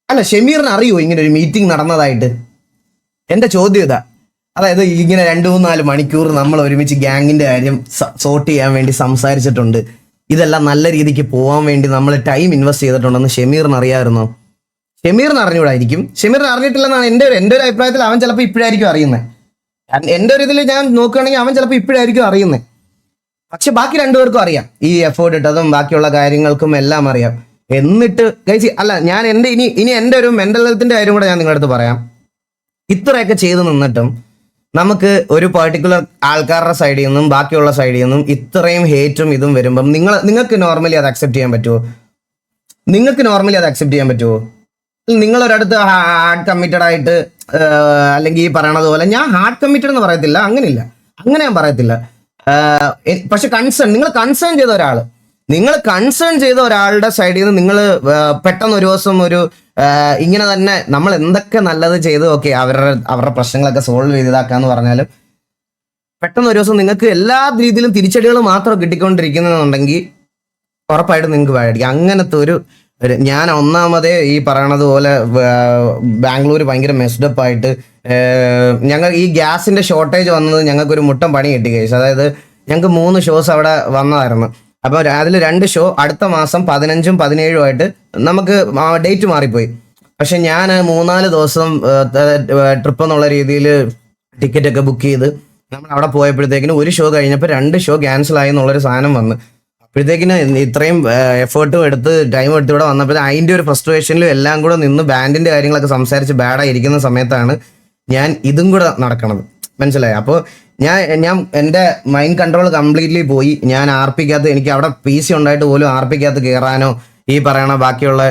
അല്ല, ഷമീറിന് അറിയോ ഇങ്ങനെ ഒരു മീറ്റിംഗ് നടന്നതായിട്ട്? എന്റെ ചോദ്യം ഇതാ. അതായത് ഇങ്ങനെ 2-3-4 മണിക്കൂർ നമ്മൾ ഒരുമിച്ച് ഗ്യാങ്ങിന്റെ കാര്യം സോർട്ട് ചെയ്യാൻ വേണ്ടി സംസാരിച്ചിട്ടുണ്ട്. ഇതെല്ലാം നല്ല രീതിക്ക് പോകാൻ വേണ്ടി നമ്മൾ ടൈം ഇൻവെസ്റ്റ് ചെയ്തിട്ടുണ്ടെന്ന് ഷമീറിന് അറിയാമായിരുന്നോ? ഷമീറിന് അറിഞ്ഞൂടായിരിക്കും. ഷമീറിന് അറിഞ്ഞിട്ടില്ലെന്നാണ് എൻ്റെ ഒരു അഭിപ്രായത്തിൽ. അവൻ ചിലപ്പോൾ ഇപ്പോഴായിരിക്കും അറിയുന്നത്. എൻ്റെ ഒരു ഇതിൽ ഞാൻ നോക്കുകയാണെങ്കിൽ അവൻ ചിലപ്പോൾ ഇപ്പോഴായിരിക്കും അറിയുന്നത്. പക്ഷെ ബാക്കി രണ്ടുപേർക്കും അറിയാം, ഈ എഫേർട്ട് ഇട്ടതും ബാക്കിയുള്ള കാര്യങ്ങൾക്കും എല്ലാം അറിയാം. എന്നിട്ട് ഗൈസ് അല്ല, ഞാൻ ഇനി എൻ്റെ ഒരു മെന്റൽ ഹെൽത്തിന്റെ കാര്യം കൂടെ ഞാൻ നിങ്ങളുടെ അടുത്ത് പറയാം. ഇത്രയൊക്കെ ചെയ്ത് നിന്നിട്ടും നമുക്ക് ഒരു പെർട്ടിക്കുലർ ആൾക്കാരുടെ സൈഡിൽ നിന്നും ബാക്കിയുള്ള സൈഡിൽ നിന്നും ഇത്രയും ഹേറ്റും ഇതും വരുമ്പം നിങ്ങൾക്ക് നോർമലി അത് അക്സെപ്റ്റ് ചെയ്യാൻ പറ്റുമോ? നിങ്ങളൊരിടത്ത് ഹാർഡ് കമ്മിറ്റഡ് ആയിട്ട് അല്ലെങ്കിൽ ഈ പറയണത് പോലെ, ഞാൻ ഹാർഡ് കമ്മിറ്റഡ് എന്ന് പറയത്തില്ല, അങ്ങനെ ഞാൻ പറയത്തില്ല. പക്ഷെ നിങ്ങൾ കൺസേൺ ചെയ്ത ഒരാളുടെ സൈഡിൽ നിന്ന് നിങ്ങൾ പെട്ടെന്ന് ഒരു ദിവസം ഇങ്ങനെ തന്നെ നമ്മൾ എന്തൊക്കെ നല്ലത് ചെയ്ത് ഓക്കെ അവരുടെ പ്രശ്നങ്ങളൊക്കെ സോൾവ് ചെയ്ത് ഇതാക്കാന്ന് പറഞ്ഞാലും പെട്ടെന്ന് ഒരു ദിവസം നിങ്ങൾക്ക് എല്ലാ രീതിയിലും തിരിച്ചടികൾ മാത്രം കിട്ടിക്കൊണ്ടിരിക്കുന്നുണ്ടെങ്കിൽ ഉറപ്പായിട്ടും നിങ്ങൾക്ക് പേടിക്കും. അങ്ങനത്തെ ഒരു ഞാൻ ഒന്നാമതേ ഈ പറയണത് പോലെ ബാംഗ്ലൂർ ഭയങ്കര മെസ്ഡപ്പ് ആയിട്ട് ഞങ്ങൾ ഈ ഗ്യാസിന്റെ ഷോർട്ടേജ് വന്നത് ഞങ്ങൾക്കൊരു മുട്ടം പണി കിട്ടി കഴിച്ചു. അതായത് ഞങ്ങൾക്ക് 3 ഷോസ് അവിടെ വന്നതായിരുന്നു. അപ്പോൾ അതിൽ 2 ഷോ അടുത്ത മാസം 15ഉം 17ഉം ആയിട്ട് നമുക്ക് ഡേറ്റ് മാറിപ്പോയി. പക്ഷെ ഞാൻ 3-4 ദിവസം ട്രിപ്പ് എന്നുള്ള രീതിയിൽ ടിക്കറ്റ് ഒക്കെ ബുക്ക് ചെയ്ത് നമ്മൾ അവിടെ പോയപ്പോഴത്തേക്കിന് ഒരു ഷോ കഴിഞ്ഞപ്പോൾ 2 ഷോ ക്യാൻസൽ ആയി എന്നുള്ളൊരു സാധനം വന്ന്. അപ്പോഴത്തേക്കിന് ഇത്രയും എഫേർട്ടും എടുത്ത് ടൈം എടുത്ത് ഇവിടെ വന്നപ്പോൾ അതിൻ്റെ ഒരു ഫ്രസ്ട്രേഷനിലും എല്ലാം കൂടെ നിന്ന് ബാൻഡിന്റെ കാര്യങ്ങളൊക്കെ സംസാരിച്ച് ബാഡായി ഇരിക്കുന്ന സമയത്താണ് ഞാൻ ഇതും കൂടെ നടക്കണത്. മനസ്സിലായി? അപ്പോൾ ഞാൻ എൻ്റെ മൈൻഡ് കൺട്രോൾ കംപ്ലീറ്റ്ലി പോയി. ഞാൻ ആർപിക്കകത്ത് എനിക്ക് അവിടെ PC ഉണ്ടായിട്ട് പോലും ആർപിക്കകത്ത് കയറാനോ ഈ പറയണ ബാക്കിയുള്ള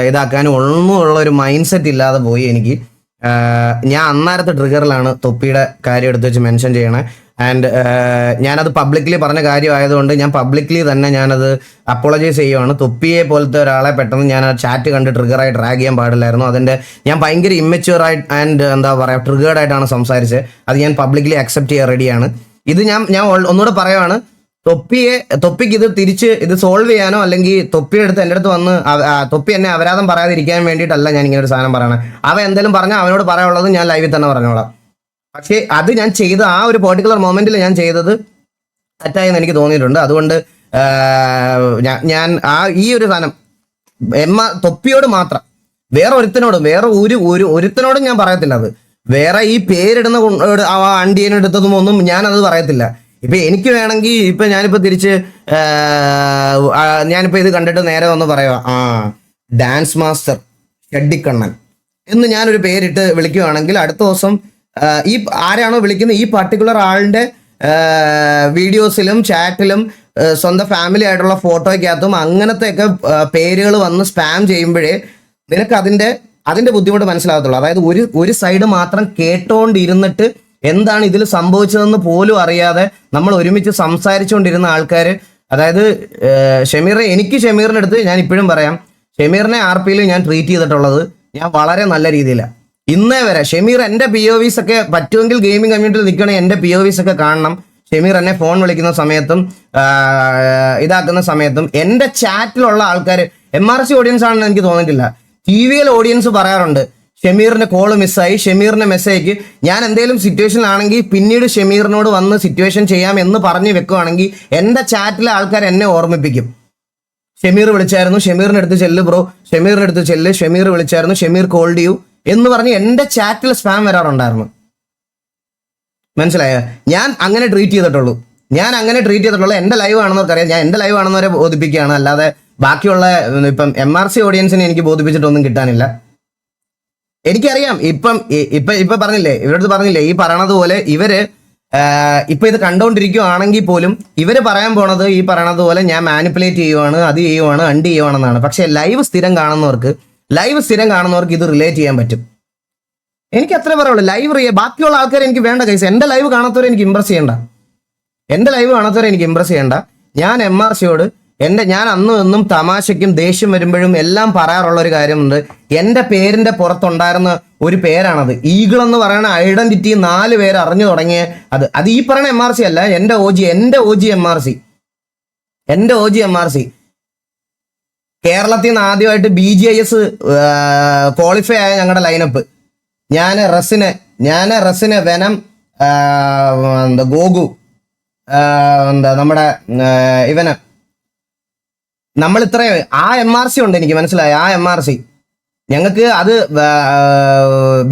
ഇതാക്കാനോ ഒന്നും ഉള്ള ഒരു മൈൻഡ് സെറ്റ് ഇല്ലാതെ പോയി എനിക്ക്. ഞാൻ അന്നേരത്തെ ട്രിഗറിലാണ് തൊപ്പിയുടെ കാര്യം എടുത്ത് വെച്ച് മെൻഷൻ ചെയ്യണേ. ആൻഡ് ഞാനത് പബ്ലിക്കലി പറഞ്ഞ കാര്യമായതുകൊണ്ട് ഞാൻ പബ്ലിക്കലി തന്നെ ഞാനത് അപ്പോളജൈസ് ചെയ്യുവാണ്. തൊപ്പിയെ പോലത്തെ ഒരാളെ പെട്ടെന്ന് ഞാൻ ആ ചാറ്റ് കണ്ട് ട്രിഗറായി ഡ്രാഗ് ചെയ്യാൻ പാടില്ലായിരുന്നു. അതിൻ്റെ ഞാൻ ഭയങ്കര ഇമ്മച്യൂറായിട്ട് ആൻഡ് എന്താ പറയുക ട്രിഗേർഡായിട്ടാണ് സംസാരിച്ചത്. അത് ഞാൻ പബ്ലിക്കലി അക്സെപ്റ്റ് ചെയ്യാൻ റെഡിയാണ്. ഇത് ഞാൻ ഒന്നുകൂടെ പറയുവാണ്, തൊപ്പിക്ക് ഇത് തിരിച്ച് ഇത് സോൾവ് ചെയ്യാനോ അല്ലെങ്കിൽ തൊപ്പിയുടെ അടുത്ത് എൻ്റെ അടുത്ത് വന്ന് തൊപ്പി എന്നെ അപരാധം പറയാതിരിക്കാൻ വേണ്ടിയിട്ടല്ല ഞാൻ ഇങ്ങനെ ഒരു സാധനം പറയണേ. അവൻ എന്തെങ്കിലും പറഞ്ഞാൽ അവനോട് പറയാനുള്ളത് ഞാൻ ലൈവിൽ തന്നെ പറഞ്ഞോളാം. പക്ഷേ അത് ഞാൻ ചെയ്ത ആ ഒരു പെർട്ടിക്കുലർ മൊമെന്റിൽ ഞാൻ ചെയ്തത് തെറ്റായെന്ന് എനിക്ക് തോന്നിയിട്ടുണ്ട്. അതുകൊണ്ട് ഞാൻ ഈ ഒരു സാധനം തൊപ്പിയോട് മാത്രം, വേറെ ഒരുത്തനോടും ഞാൻ പറയത്തില്ല. അത് വേറെ ഈ പേരിടുന്ന അണ്ടിയനെടുത്തതും ഒന്നും ഞാനത് പറയത്തില്ല. ഇപ്പൊ എനിക്ക് വേണമെങ്കിൽ ഇപ്പൊ ഞാനിപ്പോ തിരിച്ച് ഞാനിപ്പോ ഇത് കണ്ടിട്ട് നേരെ വന്ന് പറയാ ഡാൻസ് മാസ്റ്റർ ഷെഡിക്കണ്ണൻ എന്ന് ഞാനൊരു പേരിട്ട് വിളിക്കുകയാണെങ്കിൽ അടുത്ത ദിവസം ഈ ആരാണോ വിളിക്കുന്നത് ഈ പർട്ടിക്കുലർ ആളിന്റെ വീഡിയോസിലും ചാറ്റിലും സ്വന്തം ഫാമിലി ആയിട്ടുള്ള ഫോട്ടോയ്ക്കകത്തും അങ്ങനത്തെയൊക്കെ പേരുകൾ വന്ന് സ്പാം ചെയ്യുമ്പോഴേ നിനക്ക് അതിന്റെ ബുദ്ധിമുട്ട് മനസ്സിലാകത്തുള്ളൂ. അതായത് ഒരു സൈഡ് മാത്രം കേട്ടോണ്ടിരുന്നിട്ട് എന്താണ് ഇതിൽ സംഭവിച്ചതെന്ന് പോലും അറിയാതെ നമ്മൾ ഒരുമിച്ച് സംസാരിച്ചുകൊണ്ടിരുന്ന ആൾക്കാർ, അതായത് ഷമീറിന്റെ അടുത്ത് ഞാൻ ഇപ്പോഴും പറയാം, ഷമീറിനെ RPയിൽ ഞാൻ ട്രീറ്റ് ചെയ്തിട്ടുള്ളത് ഞാൻ വളരെ നല്ല രീതിയിലാണ്. ഇന്നേ വരെ ഷമീർ എൻ്റെ POVs ഒക്കെ പറ്റുമെങ്കിൽ ഗെയിമിംഗ് കമ്മ്യൂണിറ്റിയിൽ നിൽക്കണേ എൻ്റെ POVs ഒക്കെ കാണണം. ഷമീർ എന്നെ ഫോൺ വിളിക്കുന്ന സമയത്തും ഇതാക്കുന്ന സമയത്തും എൻ്റെ ചാറ്റിലുള്ള ആൾക്കാർ MRC ഓഡിയൻസ് ആണെന്ന് എനിക്ക് തോന്നിയിട്ടില്ല. TVL ഓഡിയൻസ് പറയാറുണ്ട് ഷമീറിന്റെ കോള് മിസ്സായി, ഷമീറിന്റെ മെസ്സേജ് ഞാൻ എന്തെങ്കിലും സിറ്റുവേഷനിലാണെങ്കിൽ പിന്നീട് ഷമീറിനോട് വന്ന് സിറ്റുവേഷൻ ചെയ്യാം എന്ന് പറഞ്ഞു വെക്കുവാണെങ്കിൽ എൻ്റെ ചാറ്റിലെ ആൾക്കാർ എന്നെ ഓർമ്മിപ്പിക്കും. ഷമീർ വിളിച്ചായിരുന്നു, ഷമീറിന്റെ അടുത്ത് ചെല്ല് ബ്രോ, ഷമീറിന്റെ അടുത്ത് ചെല്ല്, ഷമീർ വിളിച്ചായിരുന്നു, ഷമീർ കോൾഡ് യു എന്ന് പറഞ്ഞ് എൻ്റെ ചാറ്റിൽ സ്പാം വരാറുണ്ടായിരുന്നു. മനസ്സിലായോ? ഞാൻ അങ്ങനെ ട്രീറ്റ് ചെയ്തിട്ടുള്ളൂ. എൻ്റെ ലൈവ് ആണെന്നവർക്കറിയാം. ഞാൻ എൻ്റെ ലൈവ് ആണെന്നവരെ ബോധിപ്പിക്കുകയാണ്, അല്ലാതെ ബാക്കിയുള്ള ഇപ്പം MRC ഓഡിയൻസിനെ എനിക്ക് ബോധിപ്പിച്ചിട്ടൊന്നും കിട്ടാനില്ല. എനിക്കറിയാം. ഇപ്പൊ പറഞ്ഞില്ലേ, ഇവരടുത്ത് പറഞ്ഞില്ലേ, ഈ പറയണത് പോലെ ഇവര് ഇപ്പൊ ഇത് കണ്ടോണ്ടിരിക്കുകയാണെങ്കിൽ പോലും ഇവര് പറയാൻ പോണത് ഈ പറയണത് പോലെ ഞാൻ മാനിപ്പുലേറ്റ് ചെയ്യുവാണ്, അത് ചെയ്യുവാണ്, അണ്ട് ചെയ്യുവാണെന്നാണ്. പക്ഷെ ലൈവ് സ്ഥിരം കാണുന്നവർക്ക് ഇത് റിലേറ്റ് ചെയ്യാൻ പറ്റും. എനിക്ക് അത്ര പറയുള്ളൂ. ബാക്കിയുള്ള ആൾക്കാർ എനിക്ക് വേണ്ട കൈസ്. എൻ്റെ ലൈവ് കാണാത്തവരെ എനിക്ക് ഇമ്പ്രസ് ചെയ്യണ്ട. ഞാൻ MRCയോട് ഞാൻ അന്നും എന്നും തമാശയ്ക്കും ദേഷ്യം വരുമ്പോഴും എല്ലാം പറയാറുള്ള ഒരു കാര്യമുണ്ട്. എൻ്റെ പേരിന്റെ പുറത്തുണ്ടായിരുന്ന ഒരു പേരാണത്. ഈഗിൾ എന്ന് പറയുന്ന ഐഡന്റിറ്റി 4 പേര് അറിഞ്ഞു തുടങ്ങിയ അത് ഈ പറയുന്ന MRC അല്ല, എൻ്റെ OG MRC. കേരളത്തിൽ നിന്ന് ആദ്യമായിട്ട് BGIS ക്വാളിഫൈ ആയ ഞങ്ങളുടെ ലൈനപ്പ് ഞാൻ റസിന് വെനം, ഗോഗു, നമ്മുടെ ഇവന്, നമ്മൾ ഇത്രയും ആ MRC ഉണ്ട്. എനിക്ക് മനസ്സിലായി ആ MRC ഞങ്ങൾക്ക് അത്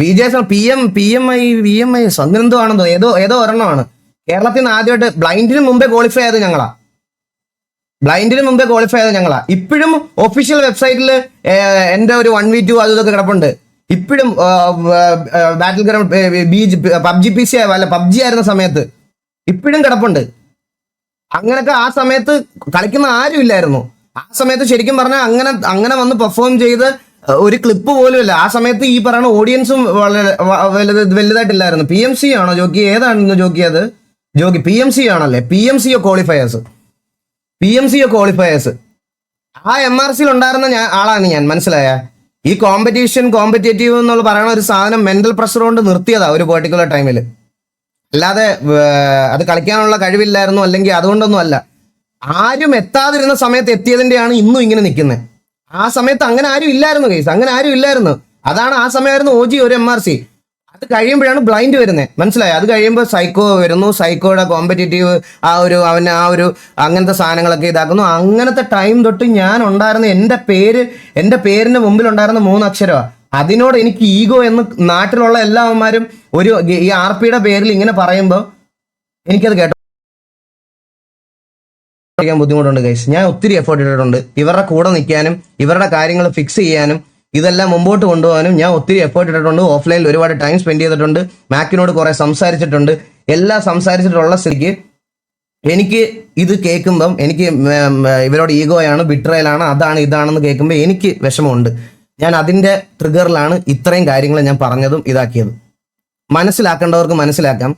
BGS PMI അങ്ങനെന്തോ ആണെന്തോ ഏതോ ഒരെണ്ണമാണ്. കേരളത്തിൽ നിന്ന് ആദ്യമായിട്ട് ബ്ലൈൻഡിന് മുമ്പേ ക്വാളിഫൈ ആയത് ഞങ്ങളാ. ഇപ്പോഴും ഒഫീഷ്യൽ വെബ്സൈറ്റിൽ എൻ്റെ ഒരു 1v2 അതൊക്കെ കിടപ്പുണ്ട്. ഇപ്പോഴും ബാറ്റിൽ ഗ്രൗണ്ട് PUBG PC അല്ല PUBG ആയിരുന്ന സമയത്ത് ഇപ്പോഴും കിടപ്പുണ്ട്. അങ്ങനൊക്കെ ആ സമയത്ത് കളിക്കുന്ന ആരും ഇല്ലായിരുന്നു. ആ സമയത്ത് ശരിക്കും പറഞ്ഞാൽ അങ്ങനെ വന്ന് പെർഫോം ചെയ്ത് ഒരു ക്ലിപ്പ് പോലും ഇല്ല. ആ സമയത്ത് ഈ പറയുന്ന ഓഡിയൻസും വളരെ വലുതായിട്ടില്ലായിരുന്നു. PMC ആണോ ജോക്കി? ഏതാണെന്ന് ജോക്കി? അത് ജോക്കി PMC ആണല്ലേ? PMCO ക്വാളിഫയേഴ്സ് ആ MRCയിൽ ഉണ്ടായിരുന്ന ആളാണ് ഞാൻ. മനസ്സിലായ? ഈ കോമ്പറ്റേറ്റീവ് എന്നുള്ള പറയുന്ന ഒരു സാധനം മെന്റൽ പ്രഷർ കൊണ്ട് നിർത്തിയതാ ഒരു പെർട്ടിക്കുലർ ടൈമിൽ. അല്ലാതെ അത് കളിക്കാനുള്ള കഴിവില്ലായിരുന്നു, അല്ലെങ്കിൽ അതുകൊണ്ടൊന്നും അല്ല. ആരും എത്താതിരുന്ന സമയത്ത് എത്തിയതിൻ്റെയാണ് ഇന്നും ഇങ്ങനെ നിൽക്കുന്നത്. ആ സമയത്ത് അങ്ങനെ ആരും ഇല്ലായിരുന്നു. അതാണ് ആ സമയമായിരുന്നു OG ഒരു MRC. അത് കഴിയുമ്പോഴാണ് ബ്ലൈൻഡ് വരുന്നത്. മനസ്സിലായി? അത് കഴിയുമ്പോൾ സൈക്കോ വരുന്നു. സൈക്കോയുടെ കോമ്പറ്റേറ്റീവ് ആ ഒരു അങ്ങനത്തെ സാധനങ്ങളൊക്കെ ഇതാക്കുന്നു. അങ്ങനത്തെ ടൈം തൊട്ട് ഞാൻ ഉണ്ടായിരുന്ന എൻ്റെ പേരിന്റെ മുമ്പിൽ ഉണ്ടായിരുന്ന 3 അക്ഷരമാണ്. അതിനോട് എനിക്ക് ഈഗോ എന്ന് നാട്ടിലുള്ള എല്ലാവന്മാരും ഈ RPയുടെ പേരിൽ ഇങ്ങനെ പറയുമ്പോൾ എനിക്കത് കേട്ടോ ബുദ്ധിമുട്ടുണ്ട് ഗൈസ്. ഞാൻ ഒത്തിരി എഫേർട്ട് ഇട്ടിട്ടുണ്ട് ഇവരുടെ കൂടെ നിൽക്കാനും ഇവരുടെ കാര്യങ്ങൾ ഫിക്സ് ചെയ്യാനും ഇതെല്ലാം മുമ്പോട്ട് കൊണ്ടുപോകാനും ഞാൻ ഒത്തിരി എഫേർട്ട് ഇട്ടിട്ടുണ്ട്. ഓഫ്ലൈനിൽ ഒരുപാട് ടൈം സ്പെൻഡ് ചെയ്തിട്ടുണ്ട്. മാക്കിനോട് കുറെ സംസാരിച്ചിട്ടുണ്ട്. എല്ലാം സംസാരിച്ചിട്ടുള്ള സ്ഥിതിക്ക് എനിക്ക് ഇത് കേൾക്കുമ്പം എനിക്ക് ഇവരോട് ഈഗോയാണ്, ബിട്രയലാണ്, അതാണ് ഇതാണെന്ന് കേൾക്കുമ്പോൾ എനിക്ക് വിഷമമുണ്ട്. ഞാൻ അതിൻ്റെ ട്രിഗറിലാണ് ഇത്രയും കാര്യങ്ങൾ ഞാൻ പറഞ്ഞതും ഇതാക്കിയത്. മനസ്സിലാക്കേണ്ടവർക്ക് മനസ്സിലാക്കാം,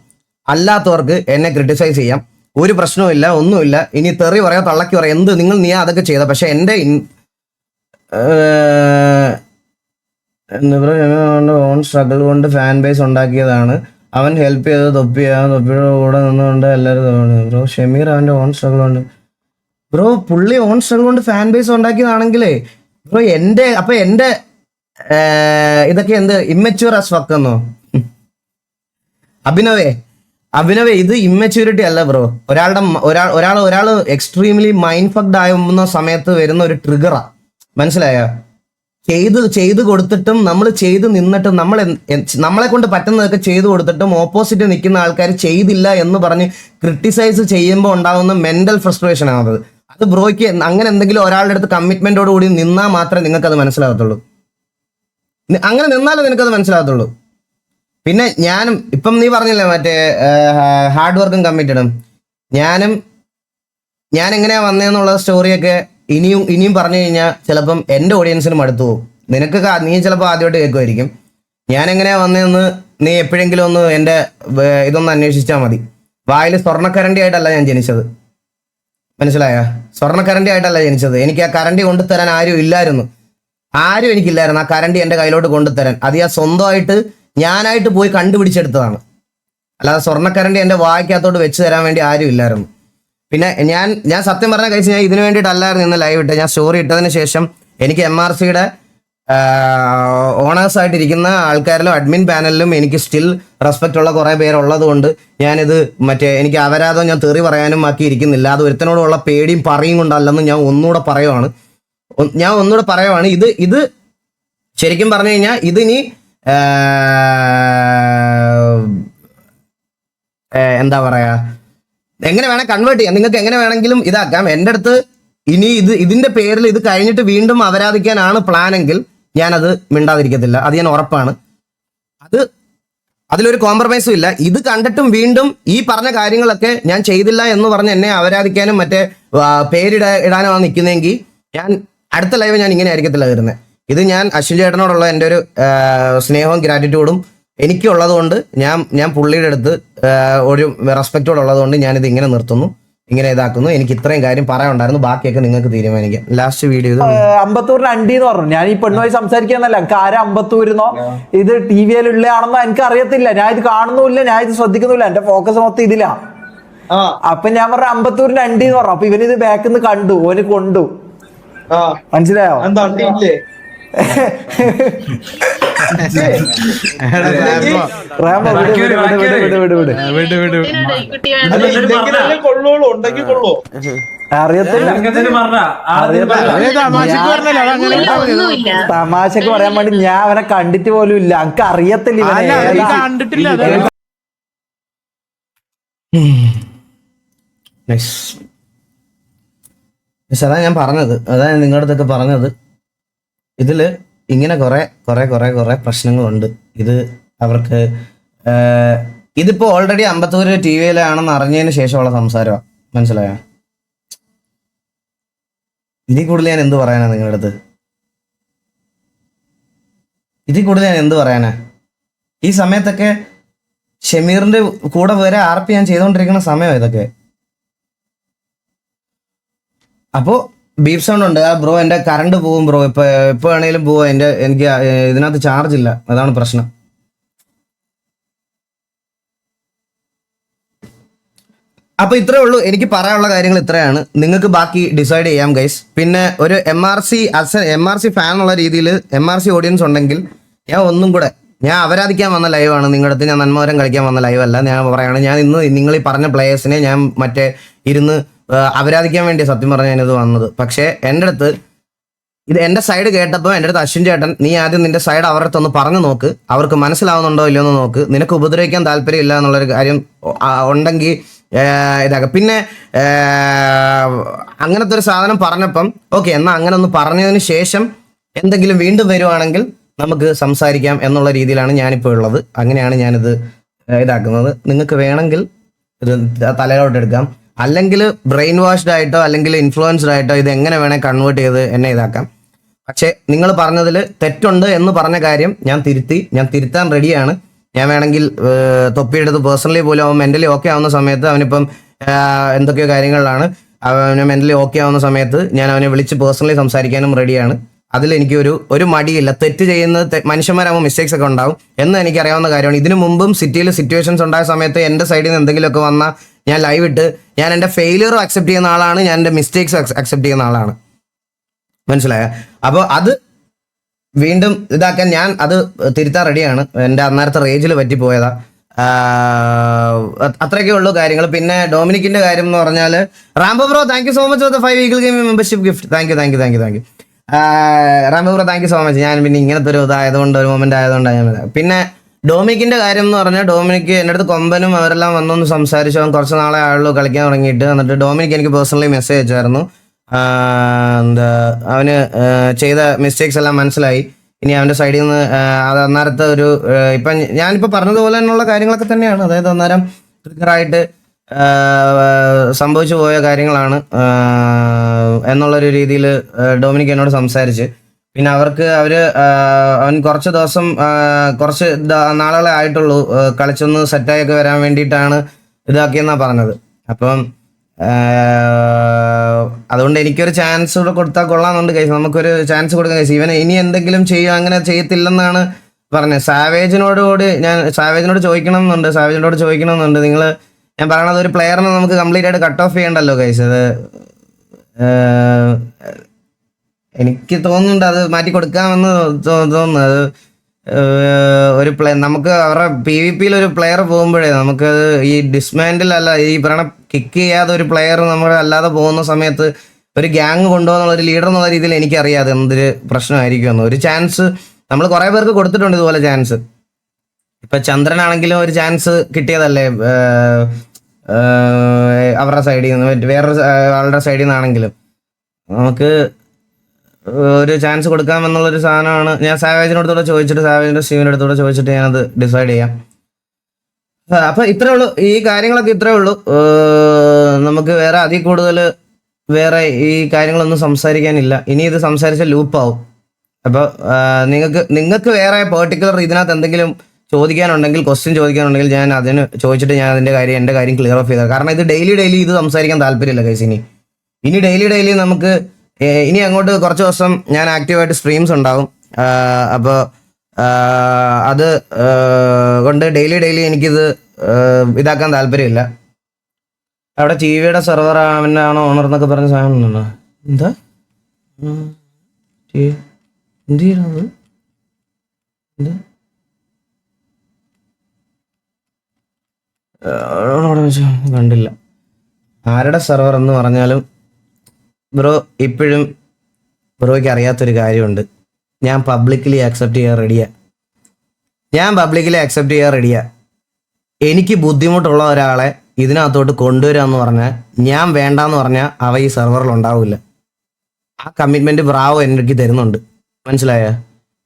അല്ലാത്തവർക്ക് എന്നെ ക്രിട്ടിസൈസ് ചെയ്യാം, ഒരു പ്രശ്നവുമില്ല, ഒന്നുമില്ല. ഇനി തെറി പറയാം, തള്ളക്കി പറയാം, എന്ത് നീ അതൊക്കെ ചെയ്ത. പക്ഷെ എൻ്റെ ഓൺ സ്ട്രഗിൾ കൊണ്ട് ഫാൻ ബേസ് ഉണ്ടാക്കിയതാണ്. അവൻ ഹെൽപ്പ് ചെയ്ത് തൊപ്പിയുടെ കൂടെ നിന്നുകൊണ്ട് എല്ലാവരും ബ്രോ ഷമീർ അവൻ്റെ ഓൺ സ്ട്രഗിൾ കൊണ്ട് ബ്രോ പുള്ളി ഓൺ സ്ട്രഗിൾ കൊണ്ട് ഫാൻ ബേസ് ഉണ്ടാക്കിയതാണെങ്കിലേ ബ്രോ എൻ്റെ ഇതൊക്കെ എന്ത് ഇമ്മച്യൂർ ആസ് ഫക്ക് എന്നോ? അഭിനവേ ഇത് ഇമ്മച്യൂരിറ്റി അല്ല ബ്രോ. ഒരാൾ എക്സ്ട്രീംലി മൈൻഡ് ഫക്ഡ് ആവുന്ന സമയത്ത് വരുന്ന ഒരു ട്രിഗറാ. മനസ്സിലായോ? ചെയ്ത് കൊടുത്തിട്ടും നമ്മൾ ചെയ്ത് നിന്നിട്ടും നമ്മളെ കൊണ്ട് പറ്റുന്നതൊക്കെ ചെയ്തു കൊടുത്തിട്ടും ഓപ്പോസിറ്റ് നിൽക്കുന്ന ആൾക്കാർ ചെയ്തില്ല എന്ന് പറഞ്ഞ് ക്രിട്ടിസൈസ് ചെയ്യുമ്പോൾ ഉണ്ടാകുന്ന മെന്റൽ ഫ്രസ്ട്രേഷൻ ആണത്. അത് ബ്രോയ്ക്ക് അങ്ങനെ എന്തെങ്കിലും ഒരാളുടെ അടുത്ത് കമ്മിറ്റ്മെന്റോട് കൂടി നിന്നാൽ മാത്രമേ നിങ്ങൾക്കത് മനസ്സിലാകത്തുള്ളൂ. അങ്ങനെ നിന്നാലേ നിനക്കത് മനസ്സിലാകത്തുള്ളൂ. പിന്നെ ഞാനും ഇപ്പം നീ പറഞ്ഞില്ലേ മറ്റേ ഹാർഡ് വർക്കും കമ്മിറ്റഡും, ഞാൻ എങ്ങനെയാ വന്നതെന്നുള്ള സ്റ്റോറിയൊക്കെ ഇനിയും പറഞ്ഞു കഴിഞ്ഞാൽ ചിലപ്പം എൻ്റെ ഓഡിയൻസിന് മടുത്തു പോകും. നീ ചിലപ്പോൾ ആദ്യമായിട്ട് കേൾക്കുമായിരിക്കും. ഞാൻ എങ്ങനെയാ വന്നതെന്ന് നീ എപ്പോഴെങ്കിലും ഒന്ന് എൻ്റെ ഇതൊന്ന് അന്വേഷിച്ചാൽ മതി. വായിൽ സ്വർണ്ണക്കരണ്ടി ആയിട്ടല്ല ഞാൻ ജനിച്ചത്, മനസ്സിലായ? സ്വർണ്ണക്കരണ്ടി ആയിട്ടല്ല ജനിച്ചത്. എനിക്ക് ആ കരണ്ടി കൊണ്ടുതരാൻ ആരും എനിക്കില്ലായിരുന്നു. ആ കരണ്ടി എൻ്റെ കയ്യിലോട്ട് കൊണ്ടുതരാൻ അത് ഞാൻ സ്വന്തമായിട്ട് ഞാനായിട്ട് പോയി കണ്ടുപിടിച്ചെടുത്തതാണ്. അല്ലാതെ സ്വർണ്ണക്കരണ്ടി എൻ്റെ വായ്ക്കകത്തോട്ട് വെച്ച് തരാൻ വേണ്ടി ആരും ഇല്ലായിരുന്നു. പിന്നെ ഞാൻ സത്യം പറഞ്ഞ കഴിച്ച് ഞാൻ ഇതിനു വേണ്ടിയിട്ടല്ലായിരുന്നു ഇന്ന് ലൈവ് ഇട്ട്. ഞാൻ സ്റ്റോറി ഇട്ടതിന് ശേഷം എനിക്ക് MRCയുടെ ഓണേഴ്സ് ആയിട്ടിരിക്കുന്ന ആൾക്കാരിലും അഡ്മിൻ പാനലിലും എനിക്ക് സ്റ്റിൽ റെസ്പെക്റ്റ് ഉള്ള കുറേ പേരുള്ളത് കൊണ്ട് ഞാനിത് എനിക്ക് അപരാധം ഞാൻ തെറി പറയാനും ആക്കി ഇരിക്കുന്നില്ല. അത് ഒരുത്തനോടുള്ള പേടിയും പറയും കൊണ്ടല്ലെന്ന് ഞാൻ ഒന്നുകൂടെ പറയുവാണ്. ഇത് ശരിക്കും പറഞ്ഞു കഴിഞ്ഞാൽ ഇതിനി എന്താ പറയാ, എങ്ങനെ വേണേൽ കൺവേർട്ട് ചെയ്യാം, നിങ്ങൾക്ക് എങ്ങനെ വേണമെങ്കിലും ഇതാക്കാം. എൻ്റെ അടുത്ത് ഇനി ഇതിന്റെ പേരിൽ ഇത് കഴിഞ്ഞിട്ട് വീണ്ടും അപരാധിക്കാനാണ് പ്ലാനെങ്കിൽ ഞാനത് മിണ്ടാതിരിക്കത്തില്ല. അത് ഞാൻ ഉറപ്പാണ്. അതിലൊരു കോംപ്രമൈസും ഇല്ല. ഇത് കണ്ടിട്ടും വീണ്ടും ഈ പറഞ്ഞ കാര്യങ്ങളൊക്കെ ഞാൻ ചെയ്തില്ല എന്ന് പറഞ്ഞ് എന്നെ അപരാധിക്കാനും മറ്റേ പേരിടാനുമാണ് നിൽക്കുന്നതെങ്കിൽ ഞാൻ അടുത്ത ലൈവ് ഞാൻ ഇങ്ങനെ ആയിരിക്കത്തില്ല വരുന്നത്. ഇത് ഞാൻ അശ്വിൻ ചേട്ടനോടുള്ള എൻ്റെ ഒരു സ്നേഹവും ഗ്രാറ്റിറ്റ്യൂഡും എനിക്കുള്ളത് കൊണ്ട് ഞാൻ പുള്ളിയുടെ അടുത്ത് ഒരു റെസ്പെക്റ്റോടുള്ളത് കൊണ്ട് ഞാനിത് ഇങ്ങനെ നിർത്തുന്നു, ഇങ്ങനെ ഇതാക്കുന്നു. എനിക്ക് ഇത്രയും കാര്യം പറയാനുണ്ടായിരുന്നു, ബാക്കിയൊക്കെ നിങ്ങൾക്ക് തീരുമാനിക്കാം. ലാസ്റ്റ് വീഡിയോ അമ്പത്തൂരിന് അണ്ടി എന്ന് പറഞ്ഞു. ഞാൻ ഈ പെണ്ണുമായി സംസാരിക്കാന്നല്ല, എനിക്ക് ആരും അമ്പത്തൂരിന്നോ ഇത് TV-യിലുള്ളതാണെന്നോ എനിക്ക് അറിയത്തില്ല. ഞാൻ ഇത് കാണുന്നുമില്ല, ഞാൻ ഇത് ശ്രദ്ധിക്കുന്നില്ല, എന്റെ ഫോക്കസ് മൊത്തം ഇതിലാ. അപ്പൊ ഞാൻ പറഞ്ഞ അമ്പത്തൂരിന് അണ്ടി എന്ന് പറഞ്ഞു. അപ്പൊ ഇവനിത് ബാക്കിൽ നിന്ന് കണ്ടു, ഓന് കൊണ്ടു. മനസ്സിലായോ? തമാശക്ക് പറയാൻ വേണ്ടി ഞാൻ അവനെ കണ്ടിട്ട് പോലും ഇല്ല. എനിക്ക് അറിയത്തില്ല. അതാ ഞാൻ പറഞ്ഞത്, അതാ നിങ്ങളുടെ അടുത്തൊക്കെ പറഞ്ഞത്. ഇതില് ഇങ്ങനെ കുറെ പ്രശ്നങ്ങളുണ്ട്. ഇത് അവർക്ക് ഇതിപ്പോ ഓൾറെഡി അമ്പത്തൂര് TV-യിലാണെന്ന് അറിഞ്ഞതിന് ശേഷമുള്ള സംസാരമാണ്. മനസ്സിലായോ? ഇതിൽ കൂടുതൽ ഞാൻ എന്ത് പറയാനാ നിങ്ങളുടെ അടുത്ത്? ഈ സമയത്തൊക്കെ ഷമീറിന്റെ കൂടെ വരെ RP ഞാൻ ചെയ്തുകൊണ്ടിരിക്കുന്ന സമയം ഇതൊക്കെ. അപ്പോ ബീഫ് സൗണ്ട് ഉണ്ട്. ബ്രോ എന്റെ കറണ്ട് പോകും ബ്രോ, ഇപ്പൊ വേണേലും പോവാ. എനിക്ക് ഇതിനകത്ത് ചാർജ് ഇല്ല, അതാണ് പ്രശ്നം. അപ്പൊ ഇത്രേ ഉള്ളൂ, എനിക്ക് പറയാനുള്ള കാര്യങ്ങൾ ഇത്രയാണ്. നിങ്ങൾക്ക് ബാക്കി ഡിസൈഡ് ചെയ്യാം ഗൈസ്. പിന്നെ ഒരു MRC ഫാൻ എന്നുള്ള രീതിയിൽ MRC ഓഡിയൻസ് ഉണ്ടെങ്കിൽ ഞാൻ അപരാധിക്കാൻ വന്ന ലൈവാണ് നിങ്ങളുടെ അടുത്ത്. ഞാൻ നന്മവരം കളിക്കാൻ വന്ന ലൈവല്ല. ഞാൻ പറയാണ്, ഞാൻ ഇന്ന് നിങ്ങൾ ഈ പറഞ്ഞ പ്ലേയേഴ്സിനെ ഞാൻ ഇരുന്ന് അപരാധിക്കാൻ വേണ്ടി സത്യം പറഞ്ഞാൽ ഞാനിത് വന്നത്. പക്ഷേ എൻ്റെ അടുത്ത് ഇത് എൻ്റെ സൈഡ് കേട്ടപ്പോൾ എൻ്റെ അടുത്ത് അശ്വിൻ ചേട്ടൻ, നീ ആദ്യം നിന്റെ സൈഡ് അവരുടെ അടുത്ത് ഒന്ന് പറഞ്ഞു നോക്ക്, അവർക്ക് മനസ്സിലാവുന്നുണ്ടോ ഇല്ലയോ എന്ന് നോക്ക്. നിനക്ക് ഉപദ്രവിക്കാൻ താല്പര്യമില്ല എന്നുള്ളൊരു കാര്യം ഉണ്ടെങ്കിൽ ഇതാക്കാം. പിന്നെ അങ്ങനത്തെ ഒരു സാധനം പറഞ്ഞപ്പം ഓക്കെ, എന്നാൽ അങ്ങനെ ഒന്ന് പറഞ്ഞതിന് ശേഷം എന്തെങ്കിലും വീണ്ടും വരുവാണെങ്കിൽ നമുക്ക് സംസാരിക്കാം എന്നുള്ള രീതിയിലാണ് ഞാനിപ്പോൾ ഉള്ളത്. അങ്ങനെയാണ് ഞാനിത് ഇതാക്കുന്നത്. നിങ്ങൾക്ക് വേണമെങ്കിൽ ഇത് തലയിലോട്ട് എടുക്കാം, അല്ലെങ്കിൽ ബ്രെയിൻ വാഷ്ഡ് ആയിട്ടോ അല്ലെങ്കിൽ ഇൻഫ്ലുവൻസ്ഡ് ആയിട്ടോ ഇത് എങ്ങനെ വേണേൽ കൺവേർട്ട് ചെയ്ത് എന്നെ ഇതാക്കാം. പക്ഷെ നിങ്ങൾ പറഞ്ഞതിൽ തെറ്റുണ്ട് എന്ന് പറഞ്ഞ കാര്യം ഞാൻ തിരുത്താൻ റെഡിയാണ്. ഞാൻ വേണമെങ്കിൽ തൊപ്പിയെടുത്ത് പേഴ്സണലി പോലും അവൻ മെന്റലി ഓക്കെ ആവുന്ന സമയത്ത്, അവനിപ്പം എന്തൊക്കെയോ കാര്യങ്ങളിലാണ്, അവന് മെന്റലി ഓക്കെ ആവുന്ന സമയത്ത് ഞാൻ അവനെ വിളിച്ച് പേഴ്സണലി സംസാരിക്കാനും റെഡിയാണ്. അതിലെനിക്ക് ഒരു മടിയില്ല. തെറ്റ് ചെയ്യുന്നത് മനുഷ്യന്മാരാകുമ്പോൾ മിസ്റ്റേക്സ് ഒക്കെ ഉണ്ടാവും എന്ന് എനിക്കറിയാവുന്ന കാര്യമാണ്. ഇതിനു മുമ്പും സിറ്റിയിൽ സിറ്റുവേഷൻസ് ഉണ്ടായ സമയത്ത് എൻ്റെ സൈഡിൽ നിന്ന് എന്തെങ്കിലുമൊക്കെ വന്നാൽ ഞാൻ ലൈവ് ഇട്ട് ഞാൻ എൻ്റെ ഫെയിലിയറും അക്സെപ്റ്റ് ചെയ്യുന്ന ആളാണ്, ഞാൻ എൻ്റെ മിസ്റ്റേക്സ് അക്സെപ്റ്റ് ചെയ്യുന്ന ആളാണ്. മനസ്സിലായ? അപ്പോൾ അത് വീണ്ടും ഇതാക്കാൻ ഞാൻ അത് തിരുത്താൻ റെഡിയാണ്. എൻ്റെ അന്നേരത്തെ റേജിൽ പറ്റിപ്പോയതാ. അത്രയൊക്കെ ഉള്ളൂ കാര്യങ്ങൾ. പിന്നെ ഡൊമിനിക്കിന്റെ കാര്യം എന്ന് പറഞ്ഞാൽ, Rambo bro thank you so much for the 5 weekly game membership gift. Thank you Rambo bro, thank you so much. ഞാൻ പിന്നെ ഇങ്ങനത്തെ ഒരു ഇതായതുകൊണ്ട്, ഒരു മൊമെന്റ് ആയതുകൊണ്ടാണ് ഞാൻ വരാം. പിന്നെ ഡൊമിനിക്കിന്റെ കാര്യം എന്ന് പറഞ്ഞാൽ, ഡൊമിനിക്ക് എൻ്റെ അടുത്ത് കൊമ്പനും അവരെല്ലാം വന്നൊന്ന് സംസാരിച്ചു. അവൻ കുറച്ച് നാളെ ആയുള്ളൂ കളിക്കാൻ തുടങ്ങിയിട്ട്. എന്നിട്ട് ഡൊമിനിക്ക് എനിക്ക് പേഴ്സണലി മെസ്സേജ് അയച്ചായിരുന്നു. എന്താ അവന് ചെയ്ത മിസ്റ്റേക്സ് എല്ലാം മനസ്സിലായി. ഇനി അവൻ്റെ സൈഡിൽ നിന്ന് അത് അന്നേരത്തെ ഒരു ഇപ്പം ഞാനിപ്പോൾ പറഞ്ഞതുപോലെ തന്നെയുള്ള കാര്യങ്ങളൊക്കെ തന്നെയാണ്. അതായത് അന്നേരം ട്രിഗറായിട്ട് സംഭവിച്ചു പോയ കാര്യങ്ങളാണ് എന്നുള്ളൊരു രീതിയിൽ ഡൊമിനിക് എന്നോട് സംസാരിച്ച്. പിന്നെ അവൻ കുറച്ച് ദിവസം കുറച്ച് നാളുകളെ ആയിട്ടുള്ളൂ കളിച്ചൊന്ന് സെറ്റായൊക്കെ വരാൻ വേണ്ടിയിട്ടാണ് ഇതാക്കിയെന്നാണ് പറഞ്ഞത്. അപ്പം അതുകൊണ്ട് എനിക്കൊരു ചാൻസ് കൂടെ കൊടുത്താൽ കൊള്ളാമെന്നുണ്ട് കൈസ്. നമുക്കൊരു ചാൻസ് കൊടുക്കാം കൈസ്. ഇവനെ ഇനി എന്തെങ്കിലും ചെയ്യും അങ്ങനെ ചെയ്യത്തില്ലെന്നാണ് പറഞ്ഞത്. സാവേജിനോട് ചോദിക്കണമെന്നുണ്ട്. നിങ്ങൾ ഞാൻ പറയണത്, ഒരു പ്ലെയറിനെ നമുക്ക് കംപ്ലീറ്റ് ആയിട്ട് കട്ട് ഓഫ് ചെയ്യണ്ടല്ലോ കൈസ്. അത് എനിക്ക് തോന്നുന്നുണ്ട് അത് മാറ്റി കൊടുക്കാമെന്ന് തോന്നുന്നു. അത് ഒരു നമുക്ക് അവരുടെ PvP ഒരു പ്ലെയർ പോകുമ്പോഴേ നമുക്കത് ഈ ഡിസ്മാൻഡിൽ അല്ല, ഈ പറയണ കിക്ക് ചെയ്യാതെ ഒരു പ്ലെയർ നമ്മൾ അല്ലാതെ പോകുന്ന സമയത്ത് ഒരു ഗ്യാങ് കൊണ്ടുപോകുന്നുള്ള ഒരു ലീഡർ എന്നുള്ള രീതിയിൽ എനിക്കറിയാതെ എന്തൊരു പ്രശ്നമായിരിക്കുമെന്ന്. ഒരു ചാൻസ് നമ്മൾ കുറേ പേർക്ക് കൊടുത്തിട്ടുണ്ട് ഇതുപോലെ ചാൻസ്. ഇപ്പൊ ചന്ദ്രനാണെങ്കിലും ഒരു ചാൻസ് കിട്ടിയതല്ലേ അവരുടെ സൈഡിൽ നിന്ന്, വേറൊരു ആളുടെ സൈഡിൽ നിന്നാണെങ്കിലും നമുക്ക് ഒരു ചാൻസ് കൊടുക്കാമെന്നുള്ളൊരു സാധനമാണ്. ഞാൻ സാവേജിനടുത്തൂടെ ചോദിച്ചിട്ട്, സാവേജിന്റെ സ്റ്റീവിൻ്റെ അടുത്തൂടെ ചോദിച്ചിട്ട് ഞാനത് ഡിസൈഡ് ചെയ്യാം. അപ്പൊ ഇത്രേ ഉള്ളൂ, ഈ കാര്യങ്ങളൊക്കെ ഇത്രേ ഉള്ളൂ. നമുക്ക് വേറെ അതിൽ കൂടുതൽ വേറെ ഈ കാര്യങ്ങളൊന്നും സംസാരിക്കാനില്ല. ഇനി ഇത് സംസാരിച്ച ലൂപ്പാവും. അപ്പോൾ നിങ്ങൾക്ക് വേറെ പെർട്ടിക്കുലർ ഇതിനകത്ത് എന്തെങ്കിലും ക്വസ്റ്റ്യൻ ചോദിക്കാനുണ്ടെങ്കിൽ ഞാൻ അതിന് ചോദിച്ചിട്ട് ഞാൻ എൻ്റെ കാര്യം ക്ലിയർ ഓഫ് ചെയ്താൽ. കാരണം ഇത് ഡെയിലി ഇത് സംസാരിക്കാൻ താല്പര്യമില്ല കൈസ്. ഇനി ഡെയിലി നമുക്ക് ഇനി അങ്ങോട്ട് കുറച്ച് ദിവസം ഞാൻ ആക്റ്റീവായിട്ട് സ്ട്രീംസ് ഉണ്ടാവും. അപ്പോൾ അത് കൊണ്ട് ഡെയിലി എനിക്കിത് ഇതാക്കാൻ താല്പര്യമില്ല. അവിടെ ടിവിയുടെ സെർവർ അവനാണോ ഓണർ എന്നൊക്കെ പറഞ്ഞ സാധനം ഉണ്ടോ? എന്താ എന്ത് ചെയ്യണത്? എന്താ കണ്ടില്ല. ആരുടെ സെർവർ എന്ന് പറഞ്ഞാലും ബ്രോ, ഇപ്പോഴും ബ്രോയ്ക്ക് അറിയാത്തൊരു കാര്യമുണ്ട്. ഞാൻ പബ്ലിക്കലി അക്സെപ്റ്റ് ചെയ്യാൻ റെഡിയാ. എനിക്ക് ബുദ്ധിമുട്ടുള്ള ഒരാളെ ഇതിനകത്തോട്ട് കൊണ്ടുവരിക എന്ന് പറഞ്ഞാൽ, ഞാൻ വേണ്ടാന്ന് പറഞ്ഞാൽ അവ ഈ സെർവറിൽ ഉണ്ടാവില്ല. ആ കമ്മിറ്റ്മെന്റ് ബ്രാവോ എനിക്ക് തരുന്നുണ്ട്. മനസ്സിലായ?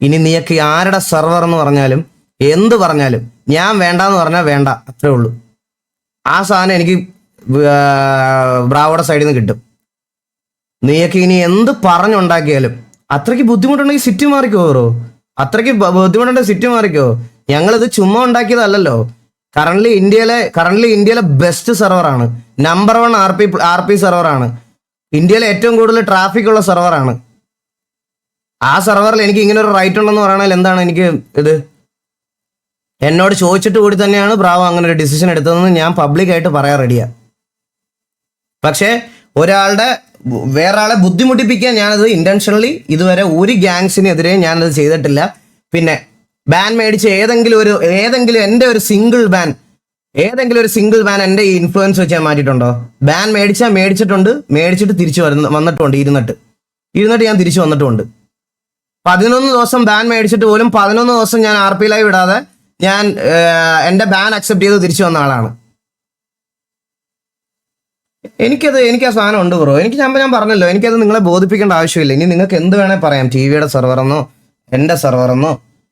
ഇനി നീക്ക് ആരുടെ സെർവർ എന്ന് പറഞ്ഞാലും എന്ത് പറഞ്ഞാലും ഞാൻ വേണ്ടാന്ന് പറഞ്ഞാൽ വേണ്ട, അത്രേ ഉള്ളൂ. ആ സാധനം എനിക്ക് ബ്രാവോയുടെ സൈഡിൽ നിന്ന് കിട്ടും. നീയൊക്കെ ഇനി എന്ത് പറഞ്ഞുണ്ടാക്കിയാലും അത്രയ്ക്ക് ബുദ്ധിമുട്ടുണ്ടെങ്കിൽ സിറ്റി മാറിക്കോ ബ്രോ. അത്രയ്ക്ക് ബുദ്ധിമുട്ടുണ്ടെങ്കിൽ സിറ്റി മാറിക്കോ. ഞങ്ങളിത് ചുമ്മാ ഉണ്ടാക്കിയതല്ലോ. കറന്റ് ഇന്ത്യയിലെ ബെസ്റ്റ് സെർവറാണ്. നമ്പർ 1 RP സെർവറാണ്. ഇന്ത്യയിലെ ഏറ്റവും കൂടുതൽ ട്രാഫിക് ഉള്ള സെർവറാണ്. ആ സെർവറിൽ എനിക്ക് ഇങ്ങനെ ഒരു റൈറ്റ് ഉണ്ടെന്ന് പറയണതിൽ എന്താണ് എനിക്ക് ഇത്? എന്നോട് ചോദിച്ചിട്ട് കൂടി തന്നെയാണ് ബ്രാവോ അങ്ങനെ ഒരു ഡിസിഷൻ എടുത്തതെന്ന് ഞാൻ പബ്ലിക്കായിട്ട് പറയാൻ റെഡിയാ. പക്ഷേ വേറെ ആളെ ബുദ്ധിമുട്ടിപ്പിക്കാൻ ഞാനത് ഇന്റൻഷനലി ഇതുവരെ ഒരു ഗ്യാങ്സിനെതിരെ ഞാനത് ചെയ്തിട്ടില്ല. പിന്നെ ബാൻ മേടിച്ച ഏതെങ്കിലും എൻ്റെ ഒരു സിംഗിൾ ബാൻ എൻ്റെ ഈ ഇൻഫ്ലുവൻസ് വെച്ച് ഞാൻ മാറ്റിയിട്ടുണ്ടോ? ബാൻ മേടിച്ചിട്ട് തിരിച്ചു വന്നിട്ടുണ്ട്. ഇരുന്നിട്ട് ഞാൻ തിരിച്ചു വന്നിട്ടുണ്ട്. 11 ദിവസം ബാൻ മേടിച്ചിട്ട് പോലും 11 ദിവസം ഞാൻ RP ലൈവ് ഇടാതെ ഞാൻ എൻ്റെ ബാൻ അക്സെപ്റ്റ് ചെയ്ത് തിരിച്ചു വന്ന ആളാണ്. എനിക്ക് ആ സാധനം ഉണ്ട് ബ്രോ. ഞാൻ പറഞ്ഞല്ലോ, എനിക്കത് നിങ്ങളെ ബോധിപ്പിക്കേണ്ട ആവശ്യമില്ല. ഇനി നിങ്ങൾക്ക് എന്ത് വേണേ പറയാം, ടിവിയുടെ സെർവറെന്നോ എൻ്റെ സെർവറെന്നോ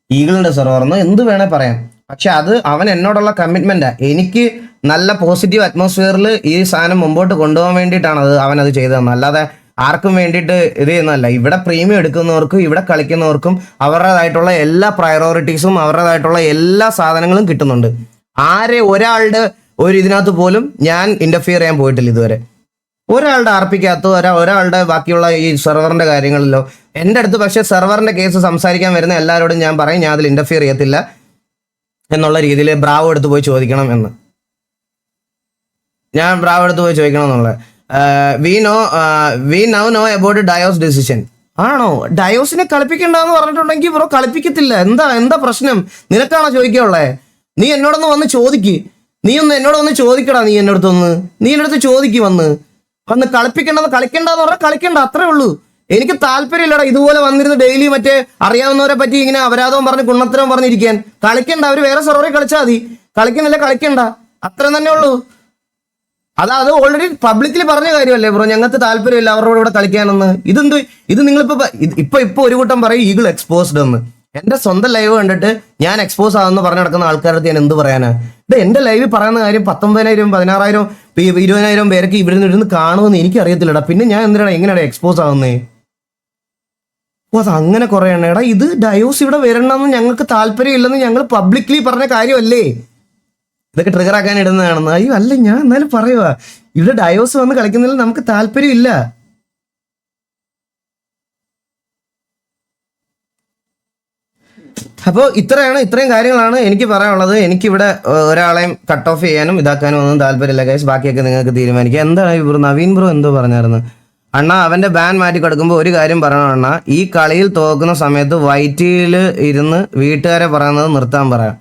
ഈഗിളിന്റെ സെർവറെന്നോ എന്ത് വേണേ പറയാം. പക്ഷെ അത് അവൻ എന്നോടുള്ള കമ്മിറ്റ്മെന്റാ. എനിക്ക് നല്ല പോസിറ്റീവ് അറ്റ്മോസ്ഫിയറിൽ ഈ സാധനം മുമ്പോട്ട് കൊണ്ടുപോകാൻ വേണ്ടിയിട്ടാണ് അവനത് ചെയ്തതെന്ന്. അല്ലാതെ ആർക്കും വേണ്ടിയിട്ട് ഇത് ചെയ്യുന്നതല്ല. ഇവിടെ പ്രീമിയം എടുക്കുന്നവർക്കും ഇവിടെ കളിക്കുന്നവർക്കും അവരുടേതായിട്ടുള്ള എല്ലാ പ്രയോറിറ്റീസും അവരുടേതായിട്ടുള്ള എല്ലാ സാധനങ്ങളും കിട്ടുന്നുണ്ട്. ഒരാളുടെ ഒരു ഇതിനകത്ത് പോലും ഞാൻ ഇന്റർഫിയർ ചെയ്യാൻ പോയിട്ടില്ല ഇതുവരെ. ഒരാളുടെ ആർപ്പിക്കകത്തോ ഒരാളുടെ ബാക്കിയുള്ള ഈ സെർവറിന്റെ കാര്യങ്ങളിലോ എൻ്റെ അടുത്ത്. പക്ഷേ സെർവറിന്റെ കേസ് സംസാരിക്കാൻ വരുന്ന എല്ലാവരോടും ഞാൻ പറയും ഞാൻ അതിൽ ഇന്റർഫിയർ ചെയ്യത്തില്ല എന്നുള്ള രീതിയിൽ ബ്രാവോ എടുത്ത് പോയി ചോദിക്കണം എന്ന്. ഞാൻ ബ്രാവോ എടുത്ത് പോയി ചോദിക്കണം എന്നുള്ളത്. We now know about Dio's decision. ആണോ? ഡയോസിനെ കളിപ്പിക്കണ്ടെന്ന് പറഞ്ഞിട്ടുണ്ടെങ്കിൽ ബ്രോ കളിപ്പിക്കത്തില്ല. എന്താ പ്രശ്നം? നിനക്കാണോ ചോദിക്കാനുള്ളേ? നീ എന്നോടൊന്ന് വന്ന് ചോദിക്ക്. നീ എന്നോട് വന്ന് ചോദിക്കടാ. നീ എൻ്റെ അടുത്ത് ചോദിക്ക്. വന്ന് കളിപ്പിക്കണ്ടെന്ന് കളിക്കണ്ടെന്ന് പറഞ്ഞാൽ കളിക്കണ്ട, അത്രേ ഉള്ളൂ. എനിക്ക് താല്പര്യമില്ലടാ ഇതുപോലെ വന്നിരുന്ന് ഡെയിലി മറ്റേ അറിയാവുന്നവരെ പറ്റി ഇങ്ങനെ അപരാധവും പറഞ്ഞ് കുണ്ണത്തരവും പറഞ്ഞിരിക്കാൻ. കളിക്കണ്ട, അവര് വേറെ സെർവറിൽ കളിച്ചാൽ മതി. കളിക്കുന്നില്ല കളിക്കണ്ട, അത്ര തന്നെ ഉള്ളൂ. അത് ഓൾറെഡി പബ്ലിക്കിൽ പറഞ്ഞ കാര്യമല്ലേ ബ്രോ, ഞങ്ങൾക്ക് താല്പര്യമില്ല അവരോട് ഇവിടെ കളിക്കാനെന്ന്. ഇത് നിങ്ങളിപ്പോ ഇപ്പൊ ഒരു കൂട്ടം പറയും ഈഗിൾ എക്സ്പോസ്ഡ് എന്ന്. എന്റെ സ്വന്തം ലൈവ് കണ്ടിട്ട് ഞാൻ എക്സ്പോസ് ആണെന്ന് പറഞ്ഞു നടക്കുന്ന ആൾക്കാരുടെ ഞാൻ എന്ത് പറയാനാ? എന്റെ ലൈവിൽ പറയുന്ന കാര്യം 19,000 16,000 20,000 പേർക്ക് ഇവിടെ ഇരുന്ന് കാണുമെന്ന് എനിക്ക് അറിയത്തില്ലടാ. പിന്നെ ഞാൻ എങ്ങനെയാണ് എക്സ്പോസ് ആവുന്നേ? അത് അങ്ങനെ കുറെ എണ്ണ. ഇത് ഡയോസ് ഇവിടെ വരണമെന്ന് ഞങ്ങൾക്ക് താല്പര്യമില്ലെന്ന് ഞങ്ങൾ പബ്ലിക്ലി പറഞ്ഞ കാര്യമല്ലേ? ഇതൊക്കെ ട്രിഗർ ആക്കാൻ ഇടുന്നതാണെന്ന്. അയ്യോ അല്ല, ഞാൻ എന്നാലും പറയുക, ഇവിടെ ഡയോസ് വന്ന് കളിക്കുന്നതിൽ നമുക്ക് താല്പര്യമില്ല. അപ്പോൾ ഇത്രയും കാര്യങ്ങളാണ് എനിക്ക് പറയാനുള്ളത്. എനിക്കിവിടെ ഒരാളെയും കട്ട് ഓഫ് ചെയ്യാനും ഇതാക്കാനും ഒന്നും താല്പര്യമില്ല ഗൈസ്. ബാക്കിയൊക്കെ നിങ്ങൾക്ക് തീരുമാനിക്കുക. എന്താണ് ബ്രോ നവീൻ ബ്രോ എന്തോ പറഞ്ഞായിരുന്നു അണ്ണാ? അവന്റെ ബാൻ മാറ്റി കൊടുക്കുമ്പോൾ ഒരു കാര്യം പറയണം അണ്ണാ, ഈ കളിയിൽ തോക്കുന്ന സമയത്ത് വൈറ്റിയിൽ ഇരുന്ന് വീട്ടുകാരെ പറയുന്നത് നിർത്താൻ പറയാം.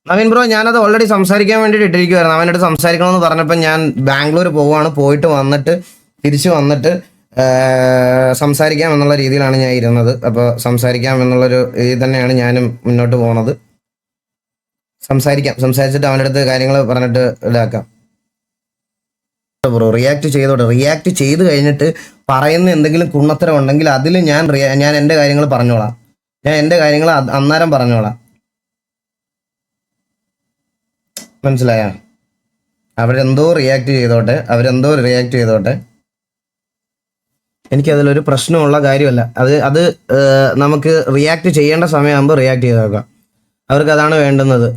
നവീൻ ബ്രോ, ഞാനത് ഓൾറെഡി സംസാരിക്കാൻ വേണ്ടിയിട്ട് ഇട്ടിരിക്കുവായിരുന്നു. അവൻ്റെ അടുത്ത് സംസാരിക്കണമെന്ന് പറഞ്ഞപ്പോൾ ഞാൻ ബാംഗ്ലൂർ പോവുകയാണ്. പോയിട്ട് വന്നിട്ട് തിരിച്ചു വന്നിട്ട് സംസാരിക്കാം എന്നുള്ള രീതിയിലാണ് ഞാൻ ഇരുന്നത്. അപ്പോൾ സംസാരിക്കാം എന്നുള്ളൊരു ഇത് തന്നെയാണ് ഞാനും മുന്നോട്ട് പോകുന്നത്. സംസാരിച്ചിട്ട് അവൻ്റെ അടുത്ത് കാര്യങ്ങൾ പറഞ്ഞിട്ട് ഇതാക്കാം ബ്രോ. റിയാക്ട് ചെയ്ത് കഴിഞ്ഞിട്ട് പറയുന്ന എന്തെങ്കിലും കുണ്ണത്തരം ഉണ്ടെങ്കിൽ അതിൽ ഞാൻ എൻ്റെ കാര്യങ്ങൾ പറഞ്ഞോളാം. ഞാൻ എൻ്റെ കാര്യങ്ങൾ അന്നേരം പറഞ്ഞോളാം. മനസ്സിലായ? അവരെന്തോ റിയാക്ട് ചെയ്തോട്ടെ. എനിക്കതിലൊരു പ്രശ്നമുള്ള കാര്യമല്ല. അത് നമുക്ക് റിയാക്ട് ചെയ്യേണ്ട സമയമാകുമ്പോൾ റിയാക്ട് ചെയ്ത് നോക്കാം. അവർക്ക് അതാണ് വേണ്ടുന്നത്.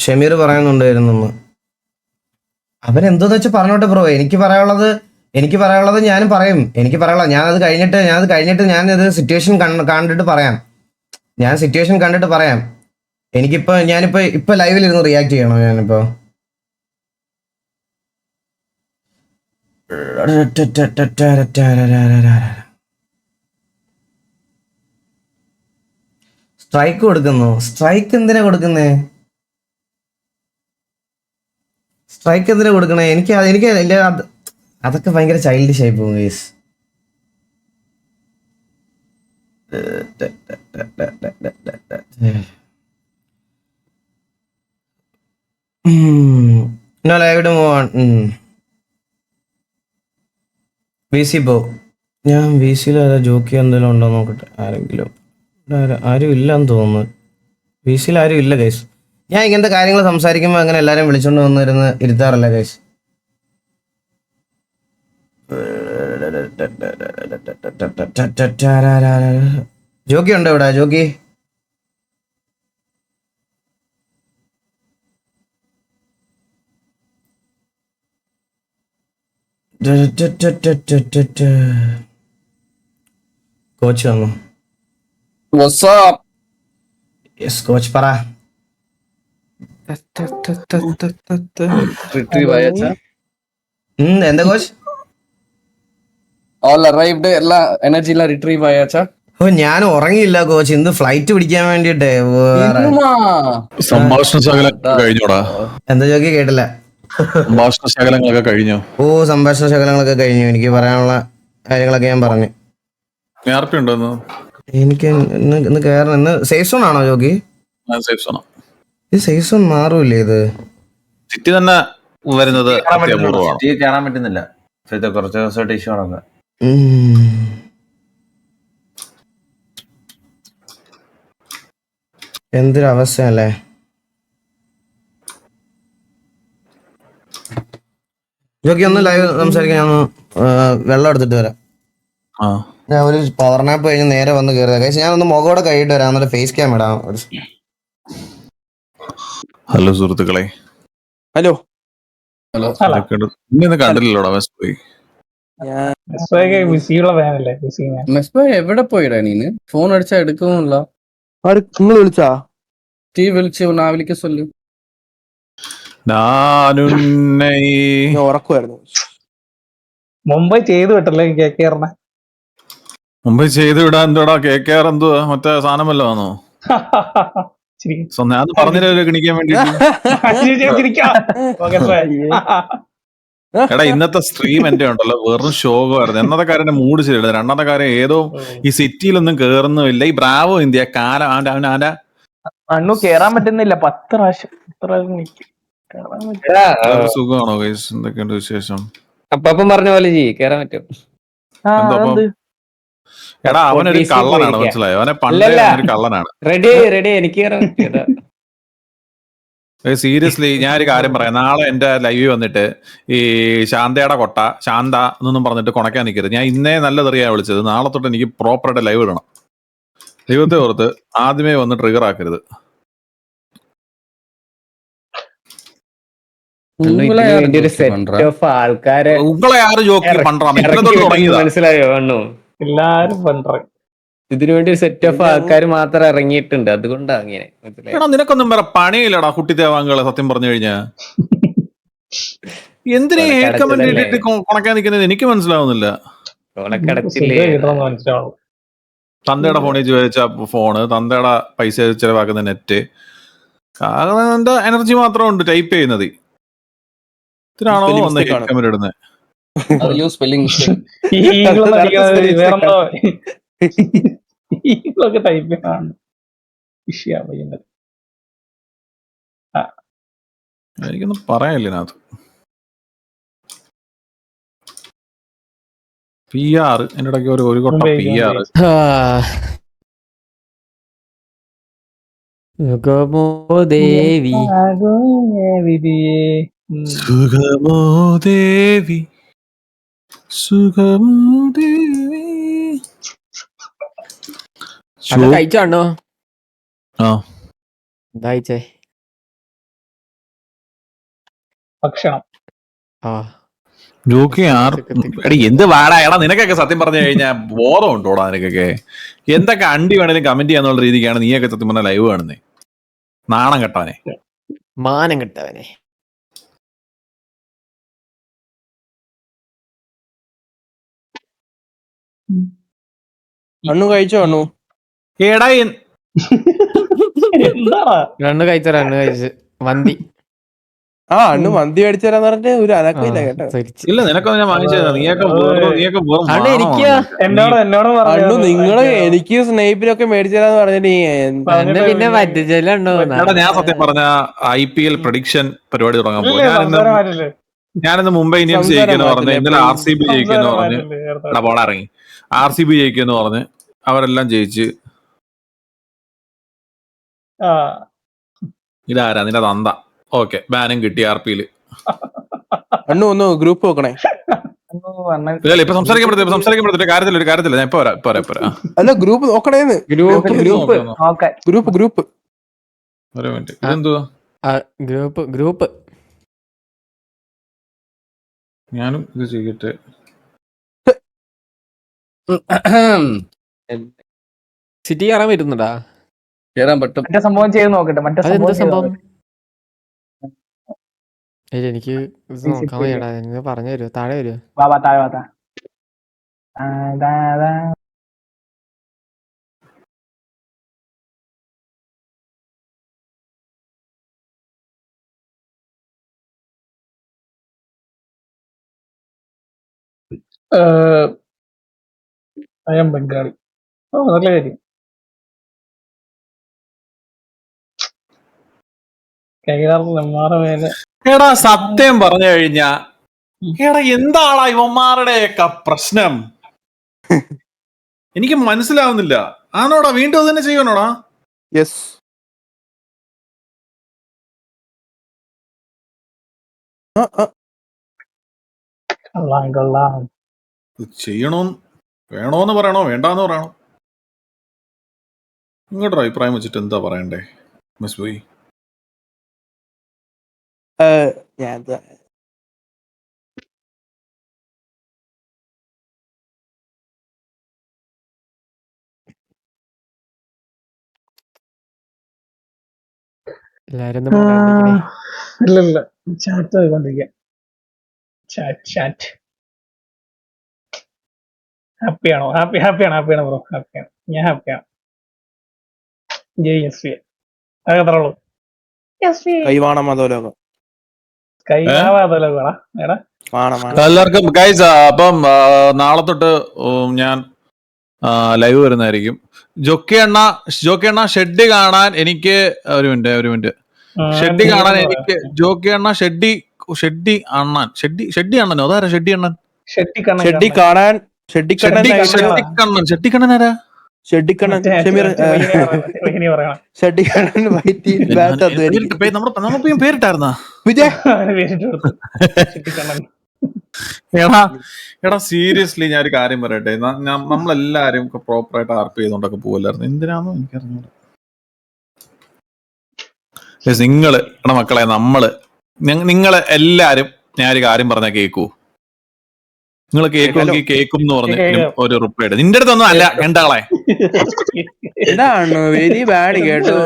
ഷമീർ പറയുന്നുണ്ടായിരുന്നു. അവരെന്തോന്ന് വെച്ചാൽ പറഞ്ഞോട്ടെ ബ്രോ. എനിക്ക് പറയാനുള്ളത് ഞാനും പറയും. ഞാനത് കഴിഞ്ഞിട്ട് ഞാനത് സിറ്റുവേഷൻ കണ്ടിട്ട് പറയാം. ഞാനിപ്പോ ലൈവിലിരുന്ന് റിയാക്ട് ചെയ്യണോ? ഞാനിപ്പോ സ്ട്രൈക്ക് കൊടുക്കുന്നു. സ്ട്രൈക്ക് എന്തിനാ കൊടുക്കുന്നേ? എനിക്ക് അതൊക്കെ ഭയങ്കര ചൈൽഡിഷ് ആയി പോകും ഗൈസ്. VC പോ. ഞാൻ VCയിൽ ജോക്കി എന്തെങ്കിലും ഉണ്ടോ നോക്കട്ടെ. ആരെങ്കിലും ആരും ഇല്ലെന്ന് തോന്നുന്നു. VCയിൽ ആരും ഇല്ല ഗൈസ്. ഞാൻ ഇങ്ങനത്തെ കാര്യങ്ങൾ സംസാരിക്കുമ്പോൾ അങ്ങനെ എല്ലാവരും വിളിച്ചോണ്ട് വന്നിരുന്ന് ഇരുത്താറില്ല ഗൈസ്. ജോക്കി ഉണ്ടോ ഇവിടെ? ജോക്കി കോച്ച് വന്നു. യെസ് കോച്ച് പറ. എന്താ കോച്ച്? all arrived എല്ലാ എനർജി എല്ലാം റിട്രീവ് ആയാച്ചാ? ഓ ഞാൻ ഉറങ്ങിയില്ല കോച്ച്. ഇന്ന് ഫ്ലൈറ്റ് പിടിക്കാൻ വേണ്ടിട്ട്. സംഭാഷണ ശകലങ്ങളൊക്കെ കഴിഞ്ഞോടാ? എന്താ ജോക്കി? കേട്ടില്ല. സംഭാഷണ ശകലങ്ങളൊക്കെ കഴിഞ്ഞോ? ഓ സംഭാഷണ ശകലങ്ങളൊക്കെ കഴിഞ്ഞു. എനിക്ക് പറയാനുള്ള കാര്യങ്ങളൊക്കെ ഞാൻ പറഞ്ഞു. എനിക്ക് ഇന്ന് കയറണം. ഇന്ന് സേഫ് സോൺ ആണോ ജോക്കി? ഇത് സേഫ് സോൺ മാറൂല്ലേ? ഇത് സിറ്റി തന്നെ വരുന്നത് കയറാൻ പറ്റുന്നില്ല. കുറച്ച് ദിവസമായിട്ട് ഇഷ്യൂ ആണ്. എന്തൊരു അവസ്ഥയല്ലേ. ജോക്കി ഒന്ന് ലൈവ് സംസാരിക്കാൻ, ഞാൻ വെള്ളം എടുത്തിട്ട് വരാം. ആ ഞാൻ ഒരു പവർ നാപ്പ് കഴിഞ്ഞ് നേരെ വന്ന് കയറിയതാ. കഴിച്ച് ഞാനൊന്ന് മുഖോടെ കഴിയിട്ട് വരാം, എന്നിട്ട് ഫേസ് ക്യാം ഇടാം. ഹലോ സുഹൃത്തുക്കളെ. ഹലോ. ഹലോ. ഇന്ന് കണ്ടില്ലല്ലോടാ വെസ്റ്റ് പോയി. മെസ്ബായ് എവിടെ പോയിടാ നീന്? ഫോൺ അടിച്ചാ എടുക്കുന്നില്ല. നിങ്ങൾ വിളിച്ചാ? ടീ വിളിച്ച് ഞാൻ വിളിക്ക சொல்லு. ഞാനുന്നൈ ഞാൻ ഉറക്കുമായിരുന്നു. മുംബൈ ചെയ്തു വിട്ടല്ലേ കേക്കേറിനെ. മുമ്പ് ചെയ്ത് വിടാൻ എന്തോടാ KKR എന്തുവാ മറ്റേ സാധനമല്ലോ ആണോ? ഞാൻ പറഞ്ഞില്ലല്ലോ ഗണിക്കാൻ വേണ്ടിട്ട്. എടാ ഇന്നത്തെ സ്ട്രീം എന്റെ ഉണ്ടല്ലോ വെറും ശോകമായിരുന്നു. എന്നത്തെ കാര്യം എന്റെ മൂഡ് ശരിയാണ്. രണ്ടാമത്തെ കാര്യം ഏതോ ഈ സിറ്റിയിലൊന്നും കേറുന്നുമില്ല. ഈ ബ്രാവോ ഇന്ത്യ കാലം അവന്റെ അണ്ണു കേറാൻ പറ്റുന്നില്ല. 10 പ്രാവശ്യം സുഖമാണോ ഗൈസ്? എന്തൊക്കെയുണ്ട് വിശേഷം? അപ്പം പറഞ്ഞ പോലെ കേറാൻ പറ്റും. എന്താ എടാ അവനൊരു കള്ളനാണ്, മനസ്സിലായോ? അവനെ പണ്ടേ ഒരു കള്ളനാണ്. റെഡി എനിക്ക് കേറാൻ പറ്റും. സീരിയസ്ലി ഞാൻ ഒരു കാര്യം പറയാം. നാളെ എന്റെ ലൈവ് വന്നിട്ട് ഈ ശാന്തയുടെ കൊട്ട ശാന്ത എന്നൊന്നും പറഞ്ഞിട്ട് കൊണക്കാൻ നിൽക്കരുത്. ഞാൻ ഇന്നേ നല്ലതെറിയാ വിളിച്ചത്. നാളെ തൊട്ട് എനിക്ക് പ്രോപ്പറായിട്ട് ലൈവ് ഇടണം. ദൈവത്തെ ഓർത്ത് ആദ്യമേ വന്ന് ട്രിഗർ ആക്കരുത്. ആൾക്കാരെ ഉങ്ങളെ ആര് ജോക്കി പണ്ടാണ് തുടങ്ങിയതാ. മനസ്സിലായോ അണ്ണു? എല്ലാരും പണ്ടേ ഇതിനു വേണ്ടി ഒരു സെറ്റ് ഓഫ് ആൾക്കാർ മാത്രം ഇറങ്ങിയിട്ടുണ്ട്. അതുകൊണ്ടാ അങ്ങനെ. എടാ നിനക്കൊന്നും വേറെ പണിയില്ലടാ കുട്ടി തേവാങ്കളെ. സത്യം പറഞ്ഞു കഴിഞ്ഞാ എന്തിനാ ഹേറ്റ് കമന്റ് ഇട്ടിട്ട് കൊണക്കാൻ നിൽക്കുന്നത് എനിക്ക് മനസ്സിലാവുന്നില്ല. തന്തയുടെ ഫോണിൽ ചോദിച്ച ഫോണ്, തന്തയുടെ പൈസ ചെലവാക്കുന്ന നെറ്റ്, എന്താ എനർജി മാത്രം ഉണ്ട് ടൈപ്പ് ചെയ്യുന്നത്. ഇതിനാണോ വന്ന് ഹേറ്റ് കമന്റ് ഇടുന്നത്? എനിക്കൊന്നും പറയാനില്ല ഇതിനകത്ത്. PR എന്റെ ഇടയ്ക്ക് ഒരു കൊട്ട PR. ദേവി സുഖമോ ദേവി സുഖമോ ദേവി. കഴിച്ചാണോ? ആ എന്തായിച്ചേ? ഭക്ഷണം. ജോക്കി എടി എന്ത് വാടാ. എടാ നിനക്കൊക്കെ സത്യം പറഞ്ഞു കഴിഞ്ഞാൽ ബോധം ഉണ്ടോടാ നിനക്കൊക്കെ? എന്തൊക്കെ അണ്ടി വേണേലും കമന്റ് ചെയ്യാന്നുള്ള രീതിക്കാണ് നീയൊക്കെ സത്യം പറഞ്ഞ ലൈവ് കാണുന്നേ. നാണം കെട്ടാനെ, മാനം കെട്ടവനെ. അണ്ണു കഴിച്ചോ? അണ്ണു ഏടാ രണ്ണ് കഴിച്ച് മന്തി. അണ്ണു മന്തി മേടിച്ചു തരാന്ന് പറഞ്ഞിട്ട് ഒരു അനക്കമില്ല കേട്ടോ. ഇല്ല നിനക്കൊന്നും ഞാൻ വാങ്ങിച്ചു തരാം. നീയൊക്കെ അണ്ണു നിങ്ങള് എനിക്ക് സ്നേഹിപ്പിലൊക്കെ മേടിച്ചു തരാന്ന് പറഞ്ഞിട്ട് പിന്നെ പറ്റിച്ചല്ലോ. ഞാൻ സത്യം പറഞ്ഞ IPL പ്രഡിക്ഷൻ പരിപാടി തുടങ്ങാൻ പോകും. ഞാനിന്ന് മുംബൈ ഇന്ത്യൻസ് ജയിക്കുമെന്ന് പറഞ്ഞു, ഇന്നലെ RCB ജയിക്കുമെന്ന് പറഞ്ഞ് പോടാ ഇറങ്ങി. RCB ജയിക്കുമെന്ന് പറഞ്ഞ് അവരെല്ലാം ജയിച്ച്. ഇതാരാ നിന്റെ തന്ത? ഓക്കെ ബാനും കിട്ടി RPL. അണ്ണു ഒന്ന് ഗ്രൂപ്പ് നോക്കണേ. ഇപ്പൊ സംസാരിക്കാൻ പറ്റത്തില്ല. കാര്യത്തില്ല ഞാൻ ഇപ്പൊ വരാം. അല്ല ഗ്രൂപ്പ് നോക്കണേന്ന്. ഗ്രൂപ്പ് ഒരു മിനിറ്റ്. ഇതെന്തുവാ? ഗ്രൂപ്പ് ഞാനും ഇത് ചെയ്യട്ടെ. സിറ്റി കയറാൻ പറ്റുന്നുണ്ടാ? കേറാൻ പറ്റും. മറ്റേ സംഭവം ചെയ്ത് നോക്കട്ടെ. മറ്റേ സംഭവം എനിക്ക് നോക്കാൻ വയ്യടാ. നിങ്ങൾ പറഞ്ഞു തരുമോ? താഴെ വരുമോ? താഴെ ബംഗാളി. നല്ല കാര്യം. എടാ സത്യം പറഞ്ഞു കഴിഞ്ഞാ എടാ എന്താടാ ഇവന്മാരുടെയൊക്കെ പ്രശ്നം? എനിക്ക് മനസ്സിലാവുന്നില്ല. ആണോടാ വീണ്ടും അത് തന്നെ ചെയ്യണോടാ? യെസ്. ഇത് ചെയ്യണോ വേണോന്ന് പറയണോ വേണ്ടാന്ന് പറയണോ? നിങ്ങളുടെ അഭിപ്രായം വെച്ചിട്ട് എന്താ പറയണ്ടേ മിസ് ബോയ്? ഞാൻ എല്ലാരും ഒന്നും പറയാണ്ടിരിക്കണേ. ഇല്ല ചാറ്റ് ആയിക്കൊണ്ടിരിക്കുക. ചാറ്റ് ഹാപ്പിയാണോ? ഹാപ്പിയാണ് ബ്രോ, ഹാപ്പിയാണ്. ഞാൻ ഹാപ്പിയാണ്. ജയ് എസ് വി. അതത്രേ ഉള്ളൂ. കൈവാണം അതോലോകം കൈവാതല്ലോ എടാ. എല്ലാവർക്കും ഗൈസ് അപ്പം നാളെ തൊട്ട് ഞാൻ ലൈവ് വരുന്നതായിരിക്കും. ജോക്കി അണ്ണ ഷെഡ് കാണാൻ എനിക്ക് ഒരു മിനിറ്റ് ഷെഡ് കാണാൻ എനിക്ക് ജോക്കി അണ്ണ ഷെഡി അണ്ണനോ? അതാരാ ഷെഡി അണ്ണൻ? ഷെഡിക്കണ്ണൻ ഷെഡിക്കണ്ണൻ ആരാ? ഷെഡിക്കണ്ണൻ ഷമീർ ഷെഡിക്കണ്ണൻ നമ്മളിപ്പോ പേരിട്ടായിരുന്നാ? വിജയ് എടാ സീരിയസ്ലി ഞാൻ ഒരു കാര്യം പറയട്ടെ. നമ്മളെല്ലാരും പ്രോപ്പറായിട്ട് ആർപ്പ് ചെയ്തോണ്ടൊക്കെ പോവല്ലായിരുന്നു. എന്തിനാന്നോ എനിക്കറിഞ്ഞൂടാ. നിങ്ങള് എടാ മക്കളെ, നിങ്ങള് എല്ലാരും ഞാനൊരു കാര്യം പറഞ്ഞാൽ കേക്കൂ. നിങ്ങൾ കേൾക്കുമെങ്കിൽ കേക്കും എന്ന് പറഞ്ഞ് ഒരു റിപ്ലൈ ഇടും. നിന്റെ അടുത്തൊന്നും അല്ല എന്താളെ. എന്താണ് വെരി ബാഡ് കേട്ടോ.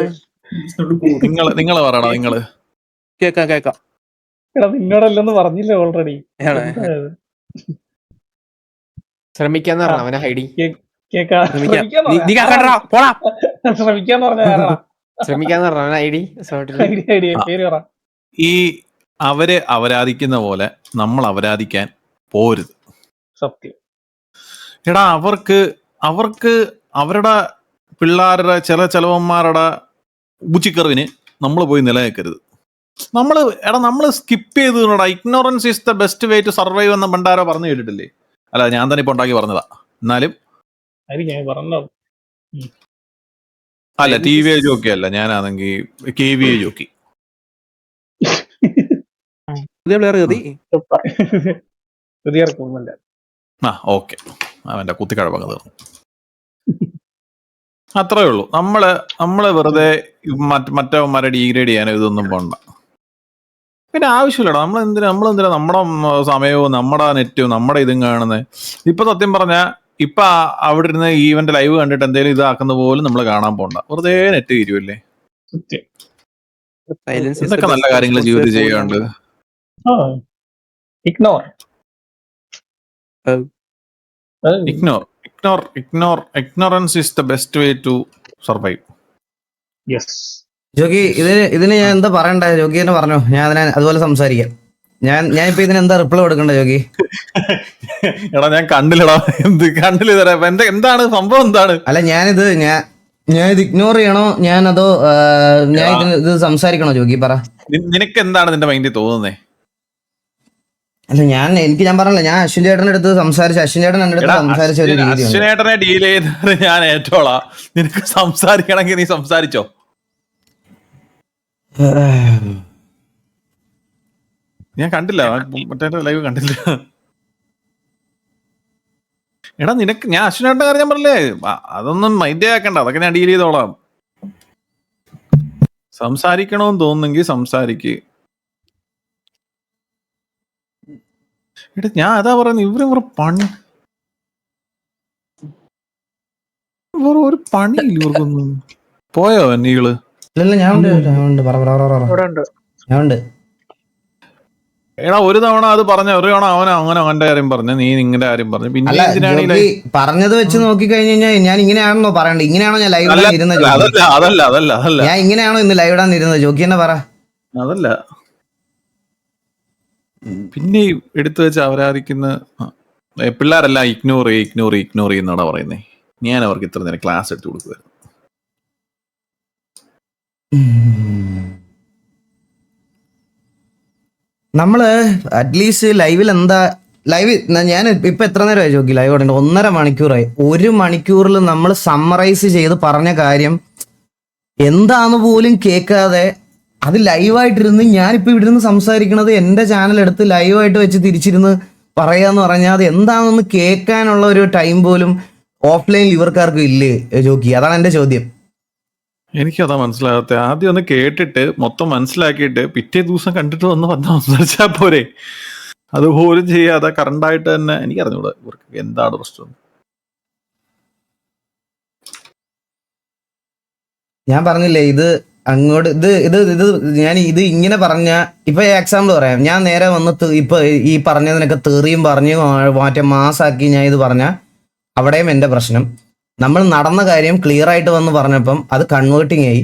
നിങ്ങള് പറയണോ? നിങ്ങള് കേക്കാം നിന്നോടല്ലെന്ന് പറഞ്ഞില്ലേ ഓൾറെഡി. ശ്രമിക്കാന്ന് പറഞ്ഞ അവനെ ഹൈഡി ശ്രമിക്കാന്ന് പറഞ്ഞ ശ്രമിക്കാന്ന് പറഞ്ഞ അവൻ ഐഡി പേര് പറ. ഈ അവര് അപരാധിക്കുന്ന പോലെ നമ്മൾ അപരാധിക്കാൻ പോരുത്. സത്യം. എടാ അവർക്ക് അവരുടെ പിള്ളേരുടെ ചെലവന്മാരുടെ ഊച്ചിക്കറിവിന് നമ്മൾ പോയി നിലനിൽക്കരുത്. നമ്മള് സ്കിപ്പ് ചെയ്തോടാ. Ignorance is the best way to survive എന്ന പണ്ടാരോ പറഞ്ഞു കേട്ടിട്ടില്ലേ? അല്ല, ഞാൻ തന്നെ ഇപ്പൊ ഉണ്ടാക്കി പറഞ്ഞതാ. എന്നാലും അല്ല, TV ജോക്കി അല്ല, ഞാനാണെങ്കിൽ KVA ജോക്കി. ഓക്കെ, അവന്റെ കുത്തിക്കഴപ്പങ്ങ് തീർന്നു. അത്രേ ഉള്ളൂ. നമ്മള് വെറുതെ മറ്റവന്മാരെ ഡീഗ്രേഡ് ചെയ്യാനോ ഇതൊന്നും പോണ്ട. പിന്നെ ആവശ്യമില്ലടാ. നമ്മളെന്തിനാ നമ്മുടെ സമയവും നമ്മുടെ നെറ്റും നമ്മുടെ ഇതും കാണുന്നത്? ഇപ്പൊ സത്യം പറഞ്ഞാ ഇപ്പൊ അവിടെ ഇരുന്ന് ഈവന്റ് ലൈവ് കണ്ടിട്ട് എന്തെങ്കിലും ഇതാക്കുന്ന പോലും നമ്മൾ കാണാൻ പോണ്ട. വെറുതെ നെറ്റ് തീരുവല്ലേ. ഇതൊക്കെ നല്ല കാര്യങ്ങൾ ജീവിതത്തിൽ ചെയ്യാറുണ്ട്. Ignorance is the best way to survive. ജോക്കി, ഇതിന് ഞാൻ എന്താ പറയണ്ടേ? ജോക്കി തന്നെ പറഞ്ഞോ, ഞാൻ അതിനെ അതുപോലെ സംസാരിക്കാം. ഞാനിപ്പോ ഇതിന് എന്താ റിപ്ലൈ കൊടുക്കണ്ടേ ജോക്കി? എടാ ഞാൻ കണ്ടില്ലടാ. കണ്ടില്ല തരാം. എന്താണ് സംഭവം? എന്താണ്? അല്ല, ഞാനിത് ഇഗ്നോർ ചെയ്യണോ ഞാനതോ ഞാൻ ഇത് സംസാരിക്കണോ ജോക്കി? പറ, നിനക്ക് എന്താണ് നിന്റെ മൈൻഡിൽ തോന്നുന്നേ? അല്ല, ഞാൻ പറഞ്ഞില്ല, ഞാൻ അശ്വിൻ ചേട്ടൻ്റെ അടുത്ത് സംസാരിച്ച അശ്വിൻ ചേട്ടൻ എൻ്റെ അടുത്ത് സംസാരിച്ച ഒരു രീതി. അശ്വിനേട്ടനെ ഡീൽ ചെയ്യുന്നത് ഞാൻ ഏറ്റോളാം. നിനക്ക് സംസാരിക്കണമെങ്കിൽ നീ സംസാരിച്ചോ. ഞാൻ കണ്ടില്ല, മറ്റേ ലൈവ് കണ്ടില്ല. എടാ ഞാൻ അശ്വിനേട്ടൻ്റെ കാര്യം ഞാൻ പറഞ്ഞില്ലേ, അതൊന്നും മൈൻഡ് ആക്കണ്ട. അതൊക്കെ ഞാൻ ഡീൽ ചെയ്തോളാം. സംസാരിക്കണമെന്ന് തോന്നുന്നെങ്കിൽ സംസാരിക്ക്. എടാ ഞാൻ അതാ പറയുന്നത്, ഇവരെ പണി ഒരു പണിയില്ല ഇവർക്കൊന്നും. പോയോ നീകള്? ഇല്ല, ഞാൻ ഉണ്ട്. എടാ ഒരു തവണ അത് പറഞ്ഞ, ഒരു തവണ അങ്ങനെ അവന്റെ കാര്യം പറഞ്ഞു, നീ നിങ്ങളുടെ കാര്യം പറഞ്ഞു. പിന്നെ പറഞ്ഞത് വെച്ച് നോക്കി കഴിഞ്ഞു കഴിഞ്ഞാൽ ഞാൻ ഇങ്ങനെയാണെന്നോ പറയണ്ടേ? ഇങ്ങനെയാണോ ഞാൻ ലൈവ് ഇടാൻ ഇരുന്നത്? അതല്ല ഞാൻ ഇങ്ങനെയാണോ ഇന്ന് ലൈവ് ഇടാൻ ഇരുന്നത്? ജോക്കി തന്നെ പറ. അതല്ല, പിന്നെ എടുത്തു വെച്ച് അപരാധിക്കുന്ന പിള്ളേരെല്ലാം ഇഗ്നോർ ചെയ്യുന്നതാ പറയുന്നേ. ഞാൻ അവർക്ക് ഇത്ര നേരം ക്ലാസ് എടുത്ത് കൊടുക്കുമായിരുന്നു. നമ്മള് അറ്റ്ലീസ്റ്റ് ലൈവിൽ ഞാൻ ഇപ്പൊ എത്ര നേരമായി ജോക്കി ലൈവ് ഇടേണ്ട? 1.5 മണിക്കൂറായി. 1 മണിക്കൂറിൽ നമ്മൾ സമ്മറൈസ് ചെയ്ത് പറഞ്ഞ കാര്യം എന്താന്ന് പോലും കേൾക്കാതെ അത് ലൈവായിട്ടിരുന്ന് ഞാനിപ്പോൾ ഇവിടെ നിന്ന് സംസാരിക്കണത് എൻ്റെ ചാനൽ എടുത്ത് ലൈവായിട്ട് വെച്ച് തിരിച്ചിരുന്ന് പറയാന്ന് പറഞ്ഞാൽ അത് എന്താണെന്ന് കേൾക്കാനുള്ള ഒരു ടൈം പോലും ഓഫ്ലൈനിൽ ഇവർക്കാർക്കും ഇല്ലേ ജോക്കി? അതാണ് എൻ്റെ ചോദ്യം. എനിക്കതാ മനസ്സിലാകാത്ത. ആദ്യം ഒന്ന് കേട്ടിട്ട് മൊത്തം മനസ്സിലാക്കിയിട്ട് പിറ്റേ ദിവസം കണ്ടിട്ട് വന്ന് സംസാരിച്ചാൽ പോരെ. അതുപോലും ചെയ്യാതെ കറണ്ടായിട്ട് തന്നെ എനിക്ക് അറിഞ്ഞൂടാ ഇവർക്ക് എന്താണ് പ്രശ്നം. ഞാൻ പറഞ്ഞില്ലേ ഇത് അങ്ങോട്ട് ഇത് ഇത് ഇത് ഞാൻ ഇത് ഇങ്ങനെ പറഞ്ഞ ഇപ്പൊ എക്സാമ്പിൾ പറയാം. ഞാൻ നേരെ വന്ന് ഇപ്പൊ ഈ പറഞ്ഞതിനൊക്കെ തെറിയും പറഞ്ഞ് മാറ്റേ മാസാക്കി ഞാൻ ഇത് പറഞ്ഞ അവിടെയും എൻ്റെ പ്രശ്നം. നമ്മൾ നടന്ന കാര്യം ക്ലിയർ ആയിട്ട് വന്ന് പറഞ്ഞപ്പം അത് കൺവേർട്ടിങ് ആയി.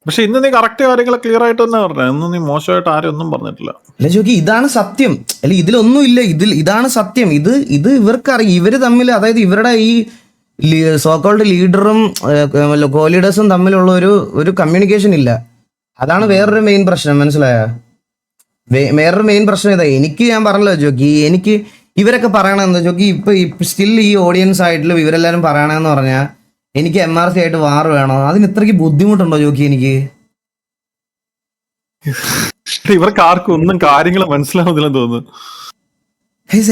പക്ഷെ ഇന്ന് നീ കറക്റ്റ് കാര്യങ്ങൾ ക്ലിയർ ആയിട്ട് തന്നെ പറഞ്ഞ. ഇന്ന് നീ മോശമായിട്ട് ആരും ഒന്നും പറഞ്ഞിട്ടില്ല. അല്ല ജോക്കി, ഇതാണ് സത്യം. അല്ല ഇതിലൊന്നും ഇല്ല, ഇതാണ് സത്യം. ഇത് ഇവർക്കറിയാം. ഇവര് തമ്മിൽ, അതായത് ഇവരുടെ ഈ സോക്കോൾഡ് ലീഡറും കോ ലീഡേഴ്സും തമ്മിലുള്ള ഒരു കമ്മ്യൂണിക്കേഷൻ ഇല്ല. അതാണ് വേറൊരു മെയിൻ പ്രശ്നം. മനസ്സിലായ? വേറൊരു മെയിൻ പ്രശ്നം ഇതാ. എനിക്ക് ഞാൻ പറഞ്ഞല്ലോ ജോക്കി, എനിക്ക് ഇവരൊക്കെ പറയണെന്ന് ജോക്കി, ഇപ്പൊ സ്റ്റിൽ ഈ ഓഡിയൻസ് ആയിട്ടുള്ള ഇവരെല്ലാരും പറയണെന്ന് പറഞ്ഞാൽ എനിക്ക് MRC ആയിട്ട് വാർ വേണോ? അതിന് ഇത്രയ്ക്ക് ബുദ്ധിമുട്ടുണ്ടോ ജോക്കി എനിക്ക്? ഇവർക്ക് ആർക്കും ഒന്നും കാര്യങ്ങൾ മനസ്സിലാവുന്നില്ലെന്ന് തോന്നുന്നു.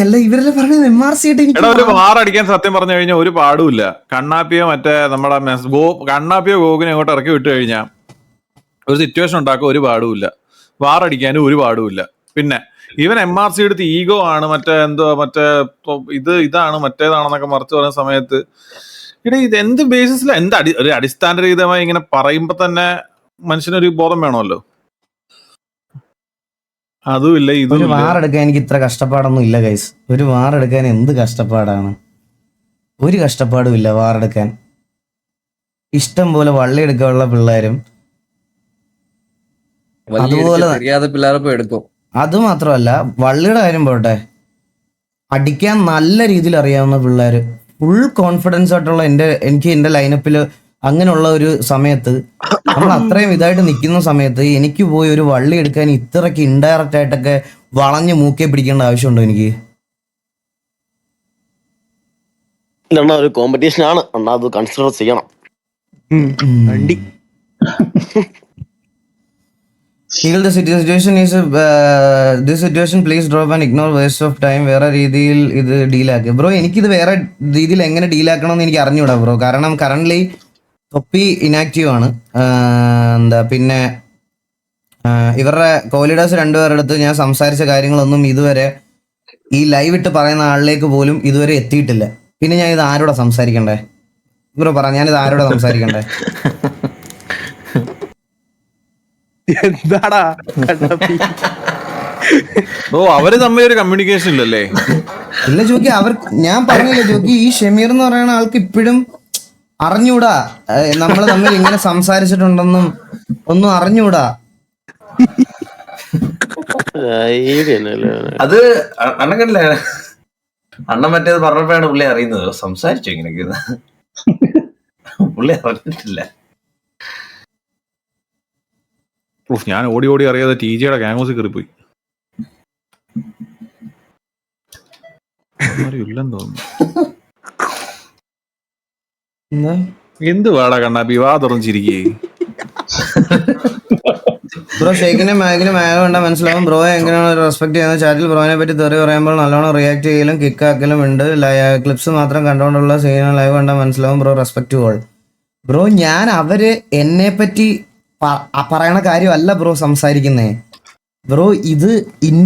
അല്ല ഇവരെല്ലാം പറഞ്ഞത് MRC ആയിട്ട് എടാ, ഒരു എനിക്ക് വാറടിക്കാൻ സത്യം പറഞ്ഞു കഴിഞ്ഞാൽ ഒരു പാടുമില്ല. കണ്ണാപ്പിയോ മറ്റേ നമ്മുടെ കണ്ണാപ്പിയോ ഗോകുനെ അങ്ങോട്ട് ഇറക്കി വിട്ട് കഴിഞ്ഞാൽ ഒരു സിറ്റുവേഷൻ ഉണ്ടാക്കുക ഒരു പാടുമില്ല. വാറടിക്കാനും ഒരു പാടുമില്ല. പിന്നെ ഈവൻ MRC എടുത്ത് ഈഗോ ആണ്, മറ്റേ എന്തോ മറ്റേ ഇതാണ് മറ്റേതാണെന്നൊക്കെ മറിച്ച് പറയുന്ന സമയത്ത് ഇവിടെ ഇത് എന്ത് ബേസിസില, ഒരു അടിസ്ഥാനരഹിതമായി ഇങ്ങനെ പറയുമ്പോ തന്നെ മനുഷ്യനൊരു ബോധം വേണമല്ലോ. അതുമില്ല, ഒരു ഇതും വാറെടുക്കാൻ എനിക്ക് ഇത്ര കഷ്ടപ്പാടൊന്നും ഇല്ല ഗൈസ്. ഒരു വാറെടുക്കാൻ എന്ത് കഷ്ടപ്പാടാണ്? ഒരു കഷ്ടപ്പാടും ഇല്ല വാറെടുക്കാൻ. ഇഷ്ടം പോലെ വള്ളി എടുക്കാനുള്ള പിള്ളേരും അതുപോലെ தெரியாத പിള്ളേരെ പോയി എടുക്കും. അത് മാത്രമല്ല, വള്ളിയുടെ കാര്യം പോട്ടെ, അടിക്കാൻ നല്ല രീതിയിൽ അറിയാവുന്ന പിള്ളേർ, ഫുൾ കോൺഫിഡൻസ് ആയിട്ടുള്ള എനിക്ക് എൻ്റെ ലൈനപ്പിൽ അങ്ങനെയുള്ള ഒരു സമയത്ത്, നമ്മൾ അത്രയും ഇതായിട്ട് നിൽക്കുന്ന സമയത്ത് എനിക്ക് പോയി ഒരു വള്ളി എടുക്കാൻ ഇത്രയ്ക്ക് ഇൻഡയറക്റ്റ് ആയിട്ടൊക്കെ വളഞ്ഞ് മൂക്കെ പിടിക്കേണ്ട ആവശ്യമുണ്ടോ എനിക്ക്? ഒരു കോമ്പറ്റീഷൻ ആണ്, അത് കൺസിഡർ ചെയ്യണം. വണ്ടി The situation is this situation please drop and ignore waste of time. വേറെ രീതിയിൽ ഇത് ഡീലാക്കുക ബ്രോ. എനിക്കിത് വേറെ രീതിയിൽ എങ്ങനെ ഡീലാക്കണമെന്ന് എനിക്ക് അറിഞ്ഞൂടാ ബ്രോ. കാരണം കറണ്ട്ലി തൊപ്പി ഇനാക്റ്റീവ് ആണ്. പിന്നെ ഇവരുടെ കോലീഡേഴ്സ് രണ്ടുപേരുടെ അടുത്ത് ഞാൻ സംസാരിച്ച കാര്യങ്ങളൊന്നും ഇതുവരെ ഈ ലൈവ് ഇട്ട് പറയുന്ന ആളിലേക്ക് പോലും ഇതുവരെ എത്തിയിട്ടില്ല. പിന്നെ ഞാൻ ഇത് ആരോടാ സംസാരിക്കണ്ടേ ബ്രോ? പറ, ഞാനിത് ആരോടാ സംസാരിക്കണ്ടേ? എന്താടാ അവര് തമ്മിൽ ഒരു കമ്മ്യൂണിക്കേഷൻ ഇല്ലല്ലേ? ഇല്ല ജോക്കി, ഞാൻ പറഞ്ഞില്ല ജോക്കി, ഈ ഷമീർ എന്ന് പറയുന്ന ആൾക്ക് ഇപ്പോഴും അറിഞ്ഞൂടാ നമ്മൾ തമ്മിൽ ഇങ്ങനെ സംസാരിച്ചിട്ടുണ്ടെന്നും ഒന്നും അറിഞ്ഞൂടാ. അത് അണ്ണൻ കണ്ടില്ലേ, അണ്ണൻ മറ്റേത് പറഞ്ഞപ്പോഴാണ് പുള്ളി അറിയുന്നത്. സംസാരിച്ചു ഇങ്ങനെയൊക്കെ, പുള്ളി അറിഞ്ഞിട്ടില്ല. ഞാൻ ഓടി ഓടി അറിയാതെ TJയുടെ ഗ്യാങ് ഹൗസിൽ കയറിപ്പോയി. ഇല്ലെന്ന് തോന്നുന്നു. എന്ത് വേടാ കണ്ണാപ്പി, വാ തുറന്നിരിക്കേ. ബ്രോ ഷെയ്ക്കിനെ മാഗിനെ മാഗ കണ്ടാൽ മനസ്സിലാവും. ബ്രോ എങ്ങനെയാണ് റെസ്പെക്ട് ചെയ്യുന്നത്? ചാറ്റിൽ ബ്രോനെ പറ്റി തെറി പറയുമ്പോൾ നല്ലോണം റിയാക്ട് ചെയ്യലും കിക്കാക്കലും ഉണ്ട്. ക്ലിപ്സ് മാത്രം കണ്ടുകൊണ്ടുള്ള സീനുകൾ ലൈവ് കണ്ടാൽ മനസ്സിലാവും. Bro respect all. ബ്രോ ഞാൻ അവര് എന്നെ പറ്റി പറയണ കാര്യമല്ല ബ്രോ സംസാരിക്കുന്നേ ബ്രോ. ഇത്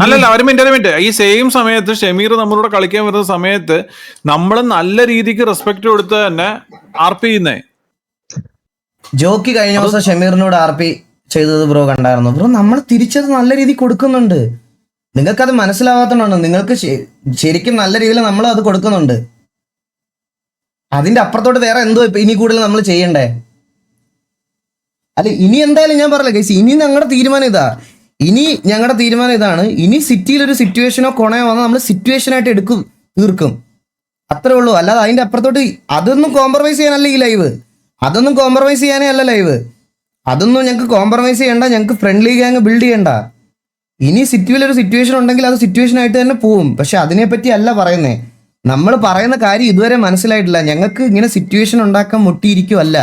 അല്ലല്ല, ഒരു മിനിറ്റ്. ഈ സെയിം സമയത്ത് ഷമീർ നമ്മളോട് കളിക്കാൻ വരുന്ന സമയത്ത് നമ്മൾ നല്ല രീതിക്ക് റെസ്പെക്ട് കൊടുത്ത് തന്നെ RP ചെയ്യുന്നേ. ജോക്കി കഴിഞ്ഞ ദിവസം ഷമീറിനോട് RP ചെയ്തത് ബ്രോ കണ്ടായിരുന്നു ബ്രോ. നമ്മൾ തിരിച്ചത് നല്ല രീതിയിൽ കൊടുക്കുന്നുണ്ട്. നിങ്ങൾക്കത് മനസ്സിലാവാത്തതുകൊണ്ട് നിങ്ങൾക്ക് ശരിക്കും നല്ല രീതിയിൽ നമ്മൾ അത് കൊടുക്കുന്നുണ്ട്. അതിന്റെ അപ്പുറത്തോട്ട് വേറെ എന്തോ ഇനി കൂടുതൽ നമ്മൾ ചെയ്യണ്ടേ? അല്ല ഇനി എന്തായാലും ഞാൻ പറഞ്ഞില്ല ഗൈസ്, ഇനി ഞങ്ങളുടെ തീരുമാനം ഇതാണ്. ഇനി സിറ്റിയിൽ ഒരു സിറ്റുവേഷനോ കൊണയോ വന്നാൽ നമ്മൾ സിറ്റുവേഷനായിട്ട് തീർക്കും. അത്രേ ഉള്ളൂ. അല്ലാതെ അതിന്റെ അപ്പുറത്തോട്ട് അതൊന്നും കോംപ്രമൈസ് ചെയ്യാനല്ല ഈ ലൈവ്. അതൊന്നും കോംപ്രമൈസ് ചെയ്യാനേ അല്ല ലൈവ്. അതൊന്നും ഞങ്ങൾക്ക് കോംപ്രമൈസ് ചെയ്യണ്ട. ഞങ്ങൾക്ക് ഫ്രണ്ട്ലി ഗ്യാങ് ബിൽഡ് ചെയ്യണ്ട. ഇനി സിറ്റിയിൽ ഒരു സിറ്റുവേഷൻ ഉണ്ടെങ്കിൽ അത് സിറ്റുവേഷനായിട്ട് തന്നെ പോവും. പക്ഷെ അതിനെപ്പറ്റി അല്ല പറയുന്നേ. നമ്മൾ പറയുന്ന കാര്യം ഇതുവരെ മനസ്സിലായിട്ടില്ല. ഞങ്ങൾക്ക് ഇങ്ങനെ സിറ്റുവേഷൻ ഉണ്ടാക്കാൻ മുട്ടിയിരിക്കുമല്ല.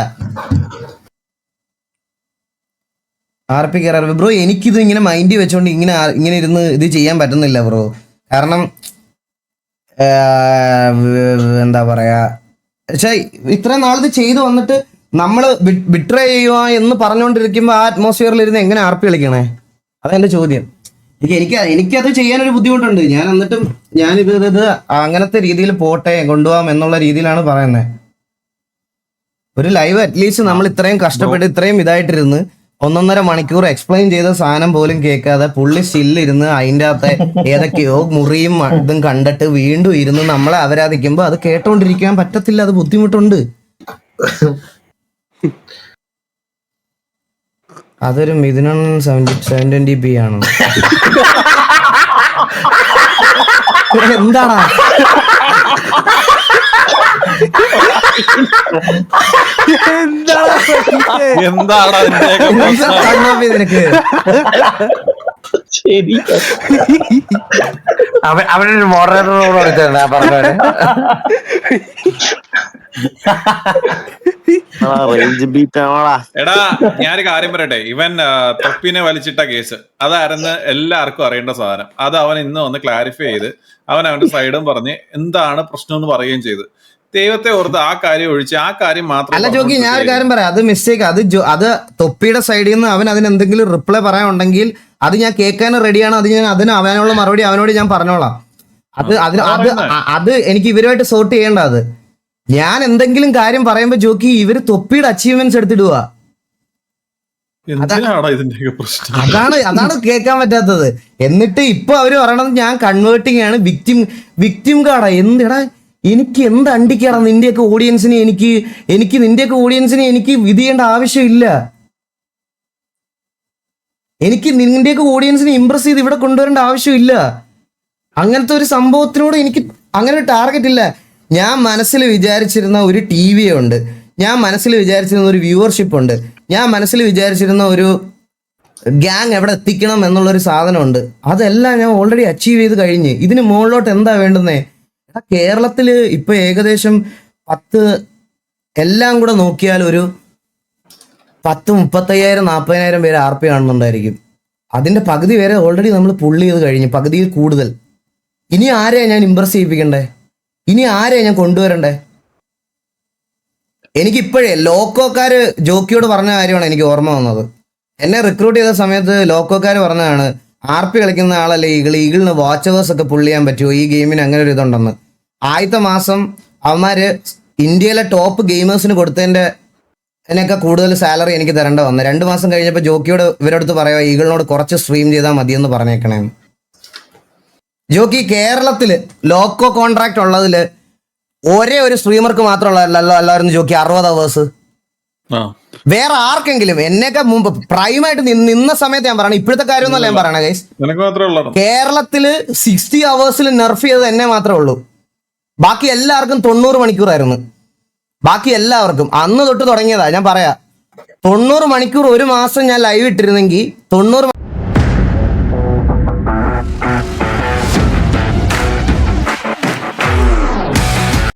RP കയറാർ bro. എനിക്കിത് ഇങ്ങനെ മൈൻഡിൽ വെച്ചോണ്ട് ഇങ്ങനെ ഇരുന്ന് ഇത് ചെയ്യാൻ പറ്റുന്നില്ല ബ്രോ. കാരണം എന്താ പറയാ, പക്ഷെ ഇത്രയും നാളിത് ചെയ്തു വന്നിട്ട് നമ്മള് ബിട്രേ ചെയ്യുക എന്ന് പറഞ്ഞുകൊണ്ടിരിക്കുമ്പോ ആ അറ്റ്മോസ്ഫിയറിൽ ഇരുന്ന് എങ്ങനെ RP കളിക്കണേ? അതെന്റെ ചോദ്യം. എനിക്കത് ചെയ്യാനൊരു ബുദ്ധിമുട്ടുണ്ട്. ഞാൻ എന്നിട്ടും ഇത് അങ്ങനത്തെ രീതിയിൽ പോട്ടെ, കൊണ്ടുപോകാം എന്നുള്ള രീതിയിലാണ് പറയുന്നത്. ഒരു ലൈവ് അറ്റ്ലീസ്റ്റ് നമ്മൾ ഇത്രയും കഷ്ടപ്പെട്ട് ഇത്രയും ഇതായിട്ടിരുന്ന് 1.5 മണിക്കൂർ എക്സ്പ്ലെയിൻ ചെയ്ത സാധനം പോലും കേൾക്കാതെ പുള്ളി സ്റ്റില്ലിരുന്ന് അതിൻ്റെ അകത്തെ ഏതൊക്കെയോ മുറിയും ഇതും കണ്ടിട്ട് വീണ്ടും ഇരുന്ന് നമ്മളെ അവരാധിക്കുമ്പോ അത് കേട്ടോണ്ടിരിക്കാൻ പറ്റത്തില്ല. അത് ബുദ്ധിമുട്ടുണ്ട്. അതൊരു മിഥുനൻ 720p ആണ്. എന്താടാ എന്താണ് നിനക്ക്? അവനൊരു മോഡറേറ്ററോട് വിളിച്ചിട്ടുണ്ട് ആ പറഞ്ഞവന്. Range beat ആണോടാ. എടാ ഞാനൊരു കാര്യം പറയട്ടെ, ഇവൻ തൊപ്പിനെ വലിച്ചിട്ട കേസ് അതായിരുന്നു എല്ലാവർക്കും അറിയേണ്ട സാധനം. അത് അവൻ ഇന്ന് വന്ന് ക്ലാരിഫൈ ചെയ്ത് അവന്റെ സൈഡും പറഞ്ഞ് എന്താണ് പ്രശ്നം എന്ന് പറയുകയും ചെയ്ത്. ദൈവത്തെ ഓർത്ത് ആ കാര്യം ഒഴിച്ച് ആ കാര്യം മാത്രം. അല്ല ജോക്കി, ഞാൻ ഒരു കാര്യം പറയാം, അത് മിസ്റ്റേക്ക്. അത് തൊപ്പിയുടെ സൈഡിൽ നിന്ന് അവൻ അതിന് എന്തെങ്കിലും റിപ്ലൈ പറയാനുണ്ടെങ്കിൽ അത് ഞാൻ കേൾക്കാനും റെഡിയാണ്. അവനുള്ള മറുപടി അവനോട് ഞാൻ പറഞ്ഞോളാം. അത് എനിക്ക് ഇവരുമായിട്ട് സോർട്ട് ചെയ്യേണ്ട. അത് ഞാൻ എന്തെങ്കിലും കാര്യം പറയുമ്പോ ജോക്കി ഇവര് തൊപ്പിയുടെ അച്ചീവ്മെന്റ്സ് എടുത്തിടുക. അതാണ് കേൾക്കാൻ പറ്റാത്തത്. എന്നിട്ട് ഇപ്പൊ അവര് പറയണത് ഞാൻ കൺവേർട്ടിങ് ആണ്, വിക്ടിം കാർഡാ. എന്തിടാ, എനിക്ക് എന്ത് അണ്ടിക്കാടാ നിന്റെയൊക്കെ ഓഡിയൻസിനെ എനിക്ക് നിന്റെയൊക്കെ ഓഡിയൻസിനെ എനിക്ക് ഇത് ചെയ്യേണ്ട ആവശ്യമില്ല. എനിക്ക് നിന്റെയൊക്കെ ഓഡിയൻസിനെ ഇംപ്രസ് ചെയ്ത് ഇവിടെ കൊണ്ടുവരേണ്ട ആവശ്യമില്ല. അങ്ങനത്തെ ഒരു സംഭവത്തിനോട് എനിക്ക് അങ്ങനെ ഒരു ടാർഗറ്റ് ഇല്ല. ഞാൻ മനസ്സിൽ വിചാരിച്ചിരുന്ന ഒരു TV ഉണ്ട്, ഞാൻ മനസ്സിൽ വിചാരിച്ചിരുന്ന ഒരു വ്യൂവർഷിപ്പ് ഉണ്ട്, ഞാൻ മനസ്സിൽ വിചാരിച്ചിരുന്ന ഒരു ഗ്യാങ് എവിടെ എത്തിക്കണം എന്നുള്ളൊരു സാധനമുണ്ട്. അതെല്ലാം ഞാൻ ഓൾറെഡി അച്ചീവ് ചെയ്ത് കഴിഞ്ഞ്. ഇതിന് മുകളിലോട്ട് എന്താ വേണ്ടുന്നേ? കേരളത്തിൽ ഇപ്പൊ ഏകദേശം 10 എല്ലാം കൂടെ നോക്കിയാൽ ഒരു 30,000-40,000 പേര് RP കാണുന്നുണ്ടായിരിക്കും. അതിന്റെ പകുതി വരെ ഓൾറെഡി നമ്മൾ പുള്ളി ചെയ്ത് കഴിഞ്ഞു, പകുതിയിൽ കൂടുതൽ. ഇനി ആരെയാ ഞാൻ ഇംപ്രസ് ചെയ്യിപ്പിക്കണ്ടേ? ഇനി ആരെയാ ഞാൻ കൊണ്ടുവരണ്ടേ? എനിക്കിപ്പോഴേ ലോക്കോക്കാര് ജോക്കിയോട് പറഞ്ഞ കാര്യമാണ് എനിക്ക് ഓർമ്മ വന്നത്. എന്നെ റിക്രൂട്ട് ചെയ്ത സമയത്ത് ലോക്കോക്കാര് പറഞ്ഞതാണ്, RP കളിക്കുന്ന ആളല്ലേ ഈഗിളിന് വാച്ച് അവേഴ്സ് ഒക്കെ പുള്ള് ചെയ്യാൻ പറ്റുമോ, ഈ ഗെയിമിന് അങ്ങനെ ഒരു ഇതുണ്ടെന്ന്. ആദ്യത്തെ മാസം അവന്മാര് ഇന്ത്യയിലെ ടോപ്പ് ഗെയിമേഴ്സിന് കൊടുത്തതിന്റെ അതിനൊക്കെ കൂടുതൽ സാലറി എനിക്ക് തരേണ്ട വന്നു. 2 മാസം കഴിഞ്ഞപ്പോൾ ജോക്കിയോട് ഇവരടുത്ത് പറയുക, ഈഗിളിനോട് കുറച്ച് സ്ട്രീം ചെയ്താൽ മതിയെന്ന് പറഞ്ഞേക്കണേന്ന്. ജോക്കി, കേരളത്തില് ലോക്കോ കോൺട്രാക്ട് ഉള്ളതില് ഒരേ ഒരു സ്ട്രീമർക്ക് മാത്രമല്ലായിരുന്നു ജോക്കി 60 അവേഴ്സ്. വേറെ ആർക്കെങ്കിലും എന്നൊക്കെ മുമ്പ് പ്രൈമായിട്ട് നിന്ന സമയത്ത് ഞാൻ പറയണേ, ഇപ്പോഴത്തെ കാര്യമൊന്നുമല്ല ഞാൻ പറയണേ ഗൈസ്. കേരളത്തില് 60 അവേഴ്സിൽ നെർഫ് ചെയ്തത് എന്നെ മാത്രമേ ഉള്ളൂ. ബാക്കി എല്ലാവർക്കും 90 മണിക്കൂറായിരുന്നു. ബാക്കി എല്ലാവർക്കും അന്ന് തൊട്ട് തുടങ്ങിയതാ. ഞാൻ പറയാ, 90 മണിക്കൂർ ഒരു മാസം ഞാൻ ലൈവ് ഇട്ടിരുന്നെങ്കിൽ 90